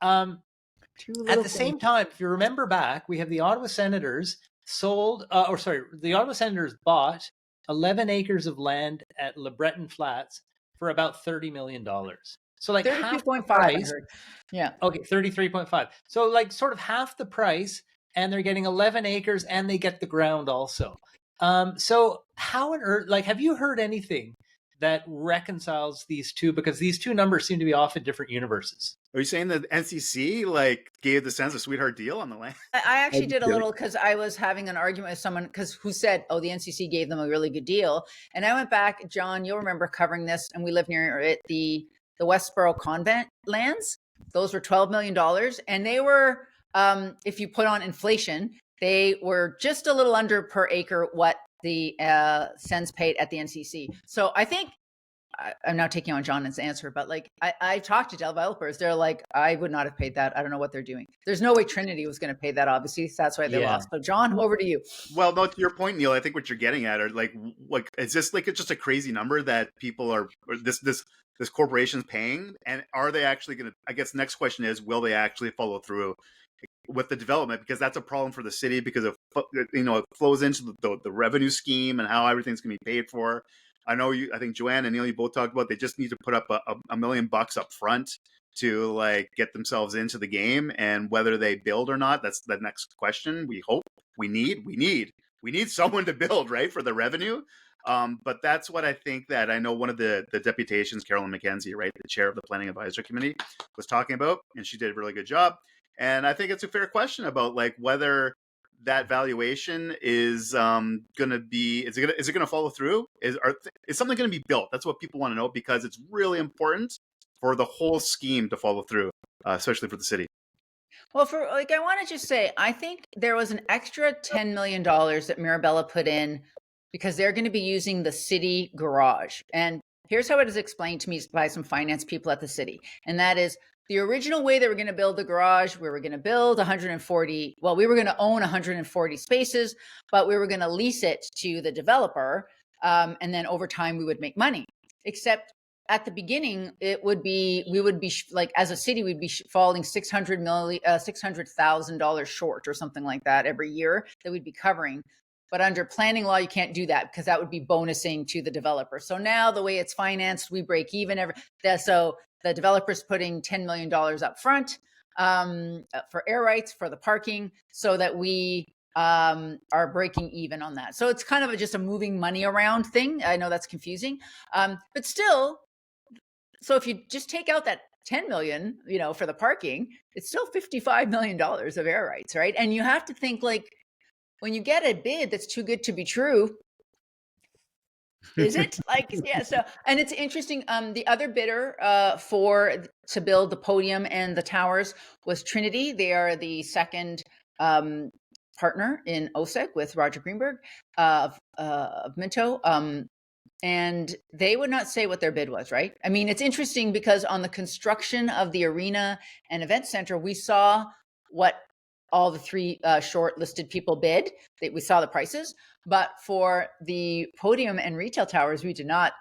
At the same time, if you remember back, we have the Ottawa Senators the Ottawa Senators bought 11 acres of land at Le Breton Flats for about $30 million. So 33.5. Yeah. Okay, 33.5. So sort of half the price, and they're getting 11 acres, and they get the ground also. So how on earth, have you heard anything that reconciles these two? Because these two numbers seem to be off in different universes. Are you saying that NCC gave the Sens a sweetheart deal on the land? I actually did a little, because I was having an argument with someone who said, oh, the NCC gave them a really good deal. And I went back, John, you'll remember covering this, and we live near it, the Westboro Convent lands. Those were $12 million. And they were, if you put on inflation, they were just a little under per acre what the Sens paid at the NCC. So I think, I'm now taking on John's answer, but I talked to developers. They're like, I would not have paid that. I don't know what they're doing. There's no way Trinity was going to pay that, obviously. So that's why they lost. But John, over to you. Well, no, to your point, Neil, I think what you're getting at are is this it's just a crazy number that people are, or this corporation's paying? And are they actually going to, I guess the next question is, will they actually follow through with the development? Because that's a problem for the city, because it flows into the revenue scheme and how everything's going to be paid for. I think Joanne and Neil, you both talked about they just need to put up $1 million up front to get themselves into the game, and whether they build or not, that's the next question. We hope we need someone to build, right, for the revenue. But that's what I think that I know one of the deputations, Carolyn McKenzie, right, the chair of the Planning Advisory Committee, was talking about, and she did a really good job. And I think it's a fair question about whether that valuation is going to be, is it going to follow through? Is something going to be built? That's what people want to know, because it's really important for the whole scheme to follow through, especially for the city. Well, I want to just say, I think there was an extra $10 million that Mirabella put in because they're going to be using the city garage. And here's how it is explained to me by some finance people at the city. And that is, the original way they were going to build the garage, we were going to build 140. Well, we were going to own 140 spaces, but we were going to lease it to the developer. And then over time, we would make money. Except at the beginning, we would be as a city, we'd be falling $600,000 short or something like that every year that we'd be covering. But under planning law, you can't do that, because that would be bonusing to the developer. So now the way it's financed, we break even. So the developer's putting $10 million up front for air rights, for the parking, so that we are breaking even on that. So it's kind of just a moving money around thing. I know that's confusing, but still, so if you just take out that 10 million, for the parking, it's still $55 million of air rights, right? And you have to think, like, when you get a bid that's too good to be true, is it? Like, yeah. So, and it's interesting. The other bidder to build the podium and the towers was Trinity. They are the second partner in OSEG with Roger Greenberg of Minto. And they would not say what their bid was, right? I mean, it's interesting because on the construction of the arena and event center, we saw what all the three shortlisted people bid. We saw the prices, but for the podium and retail towers, we did not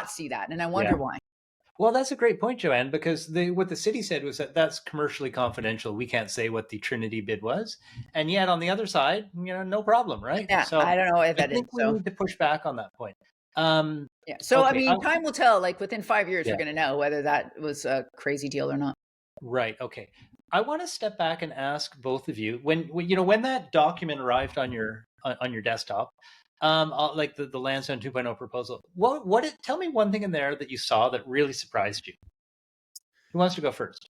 see that, and I wonder why. Well, that's a great point, Joanne, because what the city said was that that's commercially confidential. We can't say what the Trinity bid was. And yet on the other side, no problem, right? Yeah, so I don't know if that is. We need to push back on that point. Yeah. So, okay. I mean, time will tell. Like within 5 years, we're going to know whether that was a crazy deal or not. Right. Okay. I want to step back and ask both of you, when that document arrived on your desktop, like the Lansdowne 2.0 proposal, tell me one thing in there that you saw that really surprised you. Who wants to go first?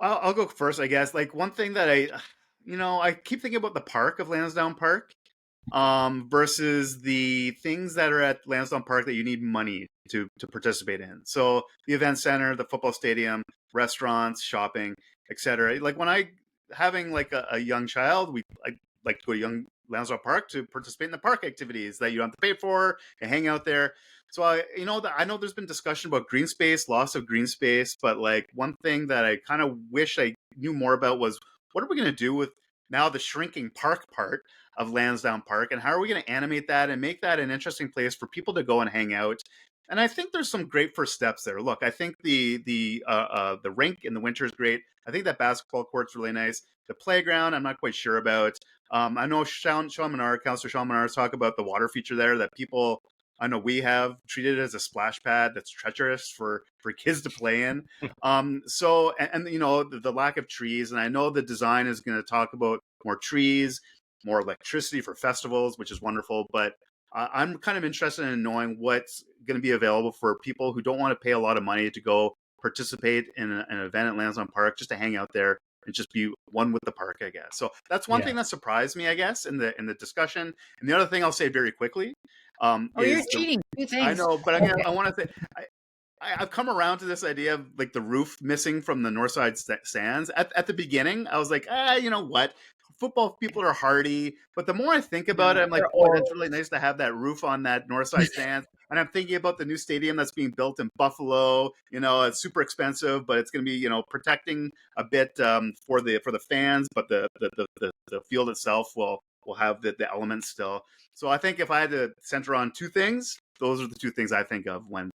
I'll go first, I guess. Like, one thing that I keep thinking about the park of Lansdowne Park versus the things that are at Lansdowne Park that you need money to participate in. So the event center, the football stadium, restaurants, shopping, etc. Like, when I having like a young child, I like to go to young Lansdowne Park to participate in the park activities that you don't have to pay for and hang out there. So I know there's been discussion about green space, loss of green space, but like, one thing that I kind of wish I knew more about was, what are we going to do with now the shrinking park part of Lansdowne Park, and how are we going to animate that and make that an interesting place for people to go and hang out? And I think there's some great first steps there. Look, I think the rink in the winter is great. I think that basketball court's really nice. The playground, I'm not quite sure about. I know Councillor Sean Menard talk about the water feature there that people, I know we have treated it as a splash pad that's treacherous for kids to play in. So, and the lack of trees, and I know the design is going to talk about more trees, more electricity for festivals, which is wonderful. But I'm kind of interested in knowing what's going to be available for people who don't want to pay a lot of money to go participate in an event at Lansdowne Park, just to hang out there and just be one with the park, I guess. So that's one thing that surprised me, I guess, in the discussion. And the other thing I'll say very quickly. You're cheating. I know, but I want to say, I've come around to this idea of like the roof missing from the north side stands. At the beginning, I was like, you know what? Football people are hardy, but the more I think about it, I'm like, it's really nice to have that roof on that north side stand. And I'm thinking about the new stadium that's being built in Buffalo. It's super expensive, but it's going to be, protecting a bit for the fans, but the field itself will have the elements still. So I think if I had to center on two things, those are the two things I think of when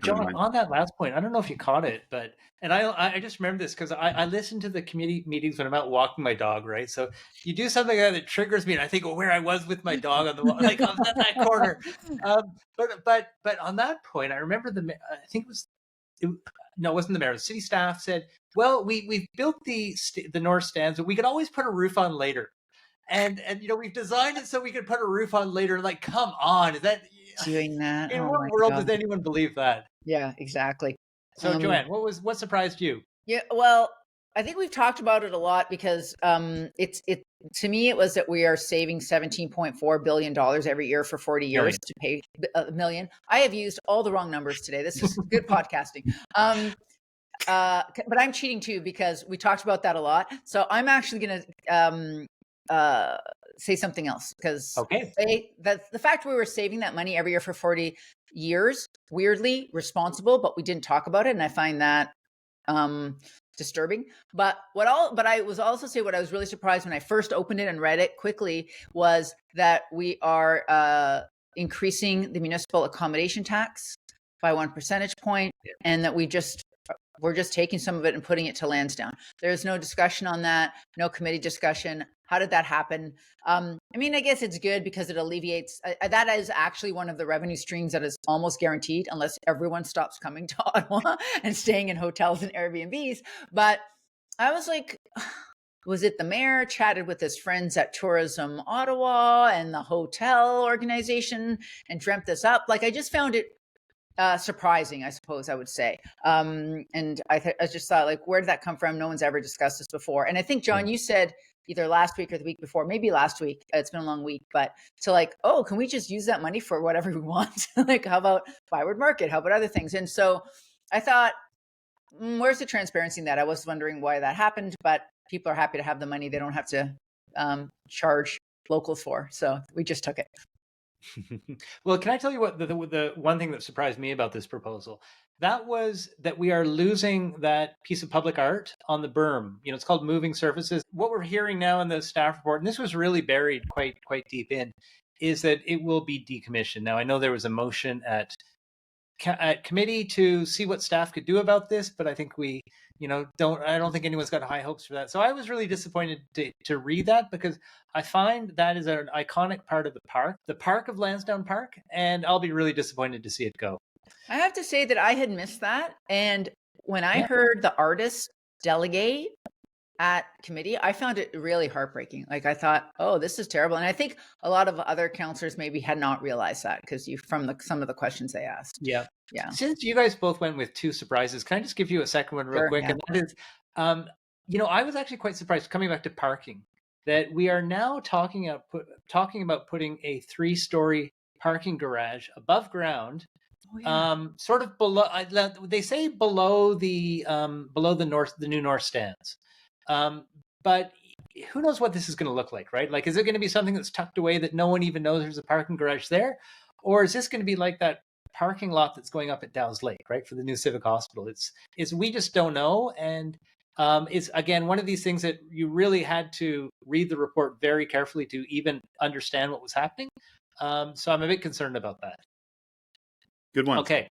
John, on that last point, I don't know if you caught it, but I just remember this because I listen to the committee meetings when I'm out walking my dog, right? So you do something that triggers me, and I think, where I was with my dog on the like on that corner. But on that point, I remember I think it wasn't the mayor. The city staff said, "Well, we've built the north stands, but we could always put a roof on later." And we've designed it so we could put a roof on later. Like, come on, is that doing that? In what world does anyone believe that? Yeah, exactly. So, Joanne, what surprised you? Yeah, well, I think we've talked about it a lot because to me it was that we are saving $17.4 billion every year for 40 years to pay a million. I have used all the wrong numbers today. This is good podcasting. But I'm cheating too because we talked about that a lot. So I'm actually going to say something else because the fact we were saving that money every year for 40 years, weirdly responsible, but we didn't talk about it. And I find that disturbing. But I was also say what I was really surprised when I first opened it and read it quickly was that we are increasing the municipal accommodation tax by 1 percentage point, and that we just we're just taking some of it and putting it to Lansdowne. There's no discussion on that, no committee discussion. How did that happen? I mean, I guess it's good because it alleviates, that is actually one of the revenue streams that is almost guaranteed unless everyone stops coming to Ottawa and staying in hotels and Airbnbs. But I was like, was it the mayor chatted with his friends at Tourism Ottawa and the hotel organization and dreamt this up? Like, I just found it surprising, I suppose I would say. And I just thought, like, where did that come from? No one's ever discussed this before. And I think, John, you said either last week or the week before, maybe last week, it's been a long week, but to like, oh, can we just use that money for whatever we want? Like, how about Byward Market? How about other things? And so I thought, where's the transparency in that? I was wondering why that happened, but people are happy to have the money. They don't have to charge locals for. So we just took it. Well, can I tell you what the one thing that surprised me about this proposal? That was that we are losing that piece of public art on the berm. You know, it's called moving surfaces. What we're hearing now in the staff report, and this was really buried quite deep in, is that it will be decommissioned. Now, I know there was a motion at committee to see what staff could do about this, but I think I don't think anyone's got high hopes for that. So I was really disappointed to read that, because I find that is an iconic part of the park of Lansdowne Park, and I'll be really disappointed to see it go. I have to say that I had missed that. And when I heard the artists delegate at committee, I found it really heartbreaking. Like, I thought, oh, this is terrible. And I think a lot of other councillors maybe had not realized that because some of the questions they asked. Yeah. Yeah. Since you guys both went with two surprises, can I just give you a second one real quick? Yeah. And that is, I was actually quite surprised, coming back to parking, that we are now talking about putting a 3-story parking garage above ground. Oh, yeah. Sort of below. They say below the new north stands, but who knows what this is going to look like, right? Like, is it going to be something that's tucked away that no one even knows there's a parking garage there, or is this going to be like that parking lot that's going up at Dow's Lake, right, for the new Civic Hospital? It's we just don't know, and it's again one of these things that you really had to read the report very carefully to even understand what was happening. So I'm a bit concerned about that. Good one. Okay.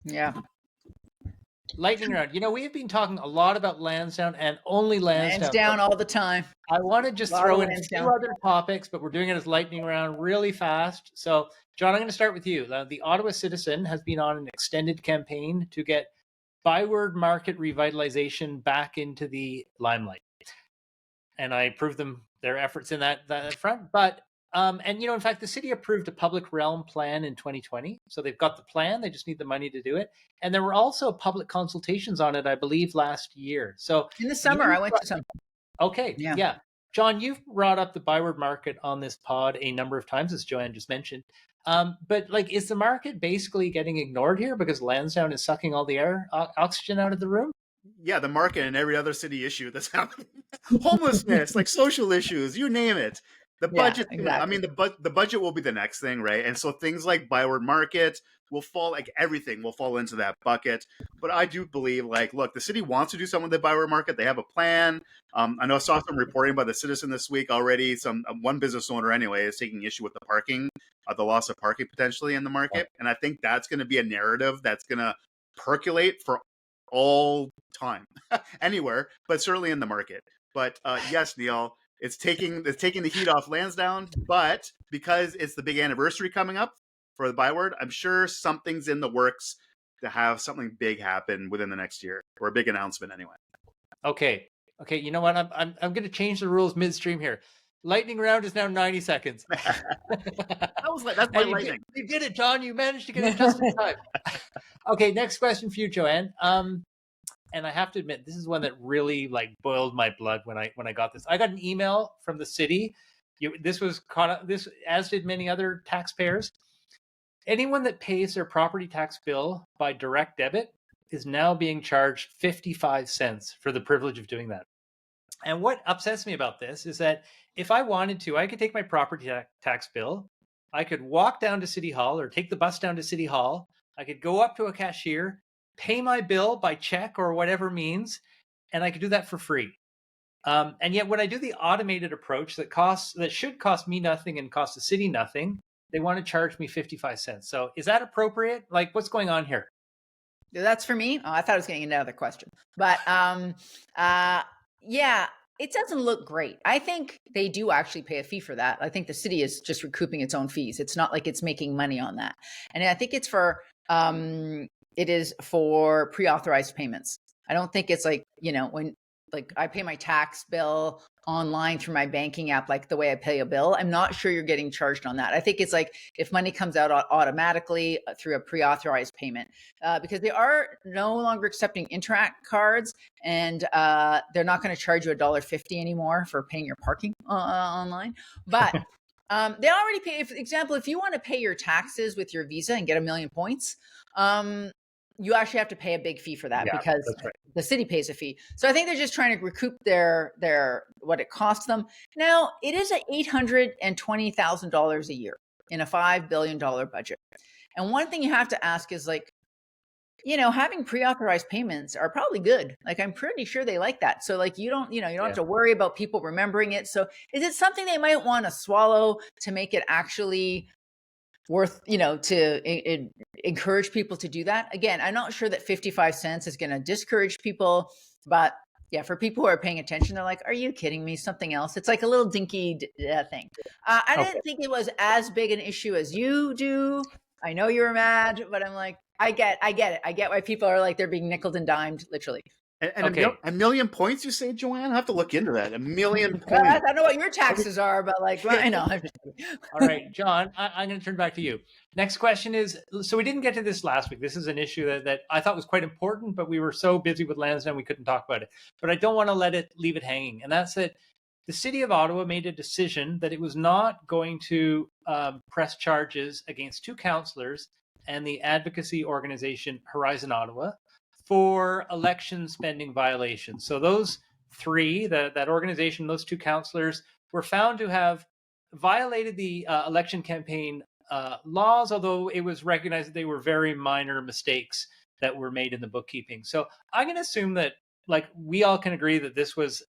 Yeah. Lightning round. We have been talking a lot about Lansdowne and only Lansdowne. Lansdowne all the time. I want to just throw in a few other topics, but we're doing it as lightning round really fast. So, John, I'm going to start with you. The Ottawa Citizen has been on an extended campaign to get Byward Market revitalization back into the limelight. And I approve their efforts in that front. But in fact, the city approved a public realm plan in 2020. So they've got the plan. They just need the money to do it. And there were also public consultations on it, I believe, last year. So in the summer, I went to some. Okay. Yeah. John, you've brought up the Byward Market on this pod a number of times, as Joanne just mentioned. But like, is the market basically getting ignored here because Lansdowne is sucking all the oxygen out of the room? Yeah, the market and every other city issue that's happening. Homelessness, like social issues, you name it. The budget, exactly. I mean, the budget will be the next thing, right? And so things like Byward Market will fall, like everything will fall into that bucket. But I do believe, like, look, the city wants to do something with the Byward Market. They have a plan. I know I saw some reporting by the Citizen this week already. One business owner, anyway, is taking issue with the parking, the loss of parking potentially in the market. And I think that's going to be a narrative that's going to percolate for all time, anywhere, but certainly in the market. But yes, Neil. It's taking the heat off Lansdowne, but because it's the big anniversary coming up for the Byward, I'm sure something's in the works to have something big happen within the next year, or a big announcement anyway. Okay. You know what? I'm going to change the rules midstream here. Lightning round is now 90 seconds. That's my lightning. You did it, John. You managed to get it just in time. Okay, next question for you, Joanne. And I have to admit, this is one that really like boiled my blood when I got this. I got an email from the city. This was caught up. This, as did many other taxpayers. Anyone that pays their property tax bill by direct debit is now being charged 55 cents for the privilege of doing that. And what upsets me about this is that if I wanted to, I could take my property tax bill. I could walk down to City Hall or take the bus down to City Hall. I could go up to a cashier, pay my bill by check or whatever means, and I could do that for free. And yet when I do the automated approach that should cost me nothing and cost the city nothing, they want to charge me 55 cents. So is that appropriate? Like, what's going on here? That's for me. Oh, I thought I was getting another question, but yeah, it doesn't look great. I think they do actually pay a fee for that. I think the city is just recouping its own fees. It's not like it's making money on that, and I think it is for pre-authorized payments. I don't think it's like, when like I pay my tax bill online through my banking app, like the way I pay a bill. I'm not sure you're getting charged on that. I think it's like if money comes out automatically through a pre-authorized payment, because they are no longer accepting Interact cards, and they're not going to charge you $1.50 anymore for paying your parking online. But they already pay. For example, if you want to pay your taxes with your Visa and get 1,000,000 points, you actually have to pay a big fee for that, Yeah, because that's right. the city pays a fee. So I think they're just trying to recoup their what it costs them. Now, it is at $820,000 a year in a $5 billion budget. And one thing you have to ask is, like, having pre-authorized payments are probably good. Like, I'm pretty sure they like that. So like, you don't have to worry about people remembering it. So is it something they might want to swallow to make it actually worth, to encourage people to do that? Again, I'm not sure that 55 cents is going to discourage people, but yeah, for people who are paying attention, they're like, are you kidding me? Something else. It's like a little dinky thing. I didn't think it was as big an issue as you do. I know you were mad, but I'm like, I get it. I get why people are like, they're being nickeled and dimed, literally. And Okay. a million points, you say, Joanne? I have to look into that. 1,000,000 I points. don't know what your taxes are, but like, I know. All right, John, I'm going to turn back to you. Next question is, so we didn't get to this last week. This is an issue that I thought was quite important, but we were so busy with Lansdowne, we couldn't talk about it. But I don't want to leave it hanging. And that's that the city of Ottawa made a decision that it was not going to press charges against two councillors and the advocacy organization Horizon Ottawa for election spending violations. So those three, that organization, those two councillors, were found to have violated the election campaign laws, although it was recognized that they were very minor mistakes that were made in the bookkeeping. So I'm going to assume that, like, we all can agree that this was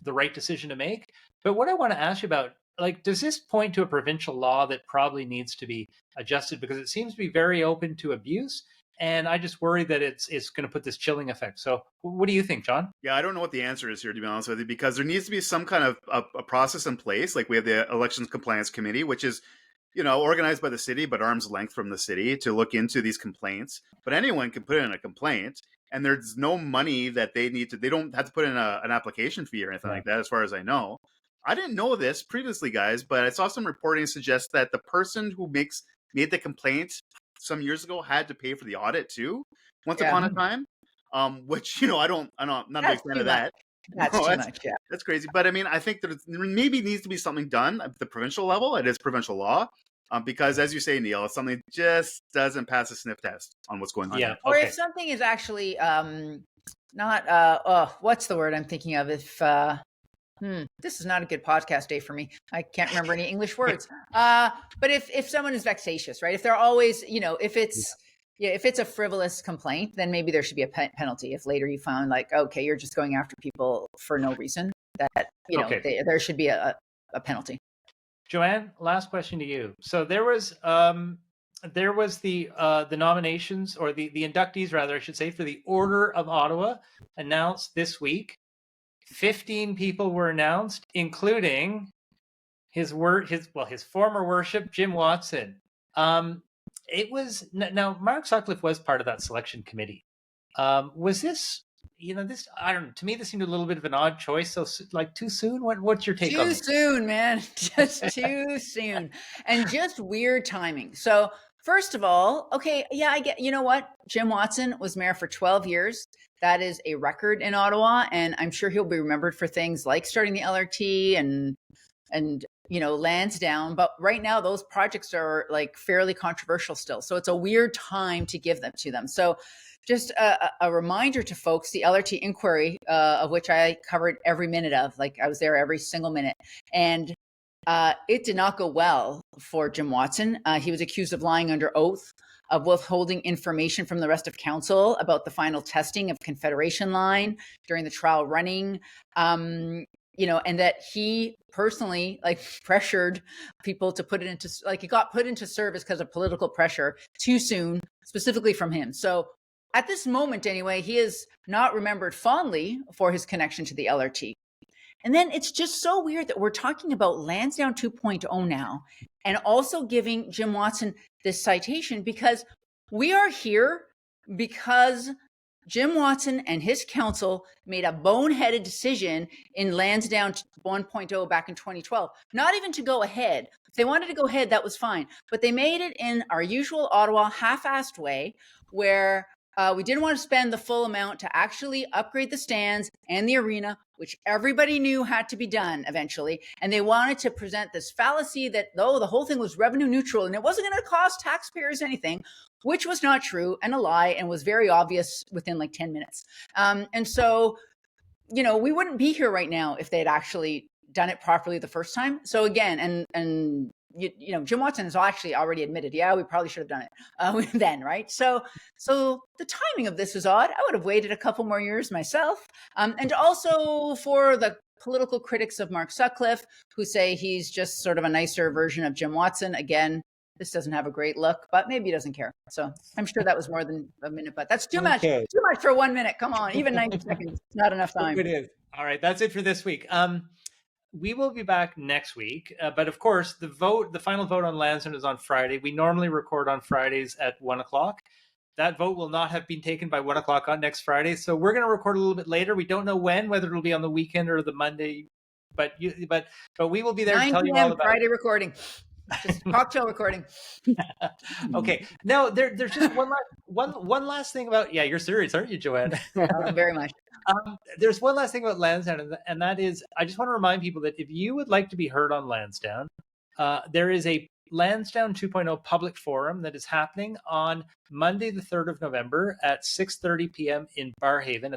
the right decision to make. But what I want to ask you about, like, does this point to a provincial law that probably needs to be adjusted, because it seems to be very open to abuse? And I just worry that it's going to put this chilling effect. So what do you think, John? Yeah, I don't know what the answer is here, to be honest with you, because there needs to be some kind of a process in place. Like, we have the Elections Compliance Committee, which is, organized by the city, but arm's length from the city, to look into these complaints. But anyone can put in a complaint, and there's no money that they don't have to put in an application fee or anything like that, as far as I know. I didn't know this previously, guys, but I saw some reporting suggest that the person who made the complaint some years ago had to pay for the audit too, once upon a time. Which, I'm not a big fan of that. That's too much. Yeah, that's crazy. But I mean, I think that there maybe needs to be something done at the provincial level. It is provincial law, because, as you say, Neil, it's something that just doesn't pass a sniff test on what's going on. Yeah. Or if something is actually not what's the word I'm thinking of? If this is not a good podcast day for me. I can't remember any English words. But if someone is vexatious, right? If they're always, if it's a frivolous complaint, then maybe there should be a penalty. If later you found, like, okay, you're just going after people for no reason, that there should be a penalty. Joanne, last question to you. So there was the nominations, or the inductees, rather, I should say, for the Order of Ottawa announced this week. 15 people were announced, including his former worship, Jim Watson. It was, now Mark Sutcliffe was part of that selection committee. Was this, this, I don't know, to me this seemed a little bit of an odd choice. So, like, too soon? What's your take on it? Too soon, man. Just too soon. And just weird timing. So first of all, okay, yeah, I get, you know what? Jim Watson was mayor for 12 years. That is a record in Ottawa. And I'm sure he'll be remembered for things like starting the LRT and Lansdowne. But right now, those projects are, like, fairly controversial still. So it's a weird time to give them to them. So just a reminder to folks, the LRT inquiry, of which I covered every minute of, like, I was there every single minute. And it did not go well for Jim Watson. He was accused of lying under oath, of withholding information from the rest of council about the final testing of Confederation Line during the trial running, and that he personally, like, pressured people to put it into, like, it got put into service because of political pressure too soon, specifically from him. So at this moment anyway, he is not remembered fondly for his connection to the LRT. And then it's just so weird that we're talking about Lansdowne 2.0 now, and also giving Jim Watson this citation, because we are here because Jim Watson and his council made a boneheaded decision in Lansdowne 1.0 back in 2012, not even to go ahead. If they wanted to go ahead, that was fine. But they made it in our usual Ottawa half-assed way, where we didn't want to spend the full amount to actually upgrade the stands and the arena, which everybody knew had to be done eventually. And they wanted to present this fallacy that, though, the whole thing was revenue neutral and it wasn't going to cost taxpayers anything, which was not true and a lie, and was very obvious within like 10 minutes. And so, we wouldn't be here right now if they had actually done it properly the first time. So again, and Jim Watson has actually already admitted, yeah, we probably should have done it then, right? So the timing of this is odd. I would have waited a couple more years myself. And also for the political critics of Mark Sutcliffe, who say he's just sort of a nicer version of Jim Watson. Again, this doesn't have a great look, but maybe he doesn't care. So I'm sure that was more than a minute, but that's too much. Too much for 1 minute. Come on, even 90 seconds, not enough time. It is. All right, that's it for this week. We will be back next week, but of course, the final vote on Lansdowne is on Friday. We normally record on Fridays at 1:00. That vote will not have been taken by 1:00 on next Friday, so we're going to record a little bit later. We don't know when, whether it'll be on the weekend or the Monday, but we will be there to tell you all about Friday recording. Just cocktail recording. Okay. Now there's just one last thing about. Yeah, you're serious, aren't you, Joanne? Very much. There's one last thing about Lansdowne, and that is, I just want to remind people that if you would like to be heard on Lansdowne, there is a Lansdowne 2.0 public forum that is happening on Monday, the 3rd of November at 6:30 p.m. in Barrhaven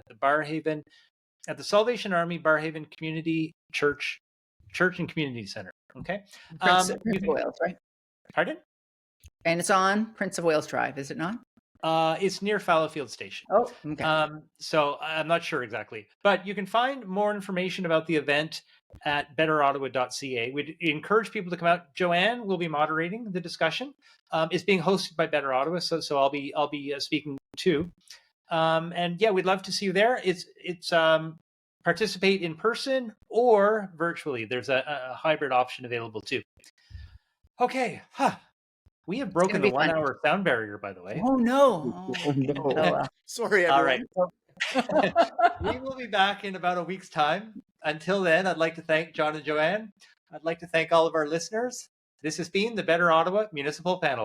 at the Salvation Army Barrhaven Community Church and Community Center. Okay. Prince of Wales, right? Pardon? And it's on Prince of Wales Drive, is it not? It's near Fallowfield Station. Oh, okay. So I'm not sure exactly, but you can find more information about the event at betterottawa.ca. We'd encourage people to come out. Joanne will be moderating the discussion. It's being hosted by Better Ottawa, so I'll be speaking too. And yeah, we'd love to see you there. It's participate in person or virtually. There's a hybrid option available too. Okay. We have broken the 1 hour sound barrier, by the way. Oh, no. Oh, no. Sorry, everyone. All right. We will be back in about a week's time. Until then, I'd like to thank John and Joanne. I'd like to thank all of our listeners. This has been the Better Ottawa Municipal Panel.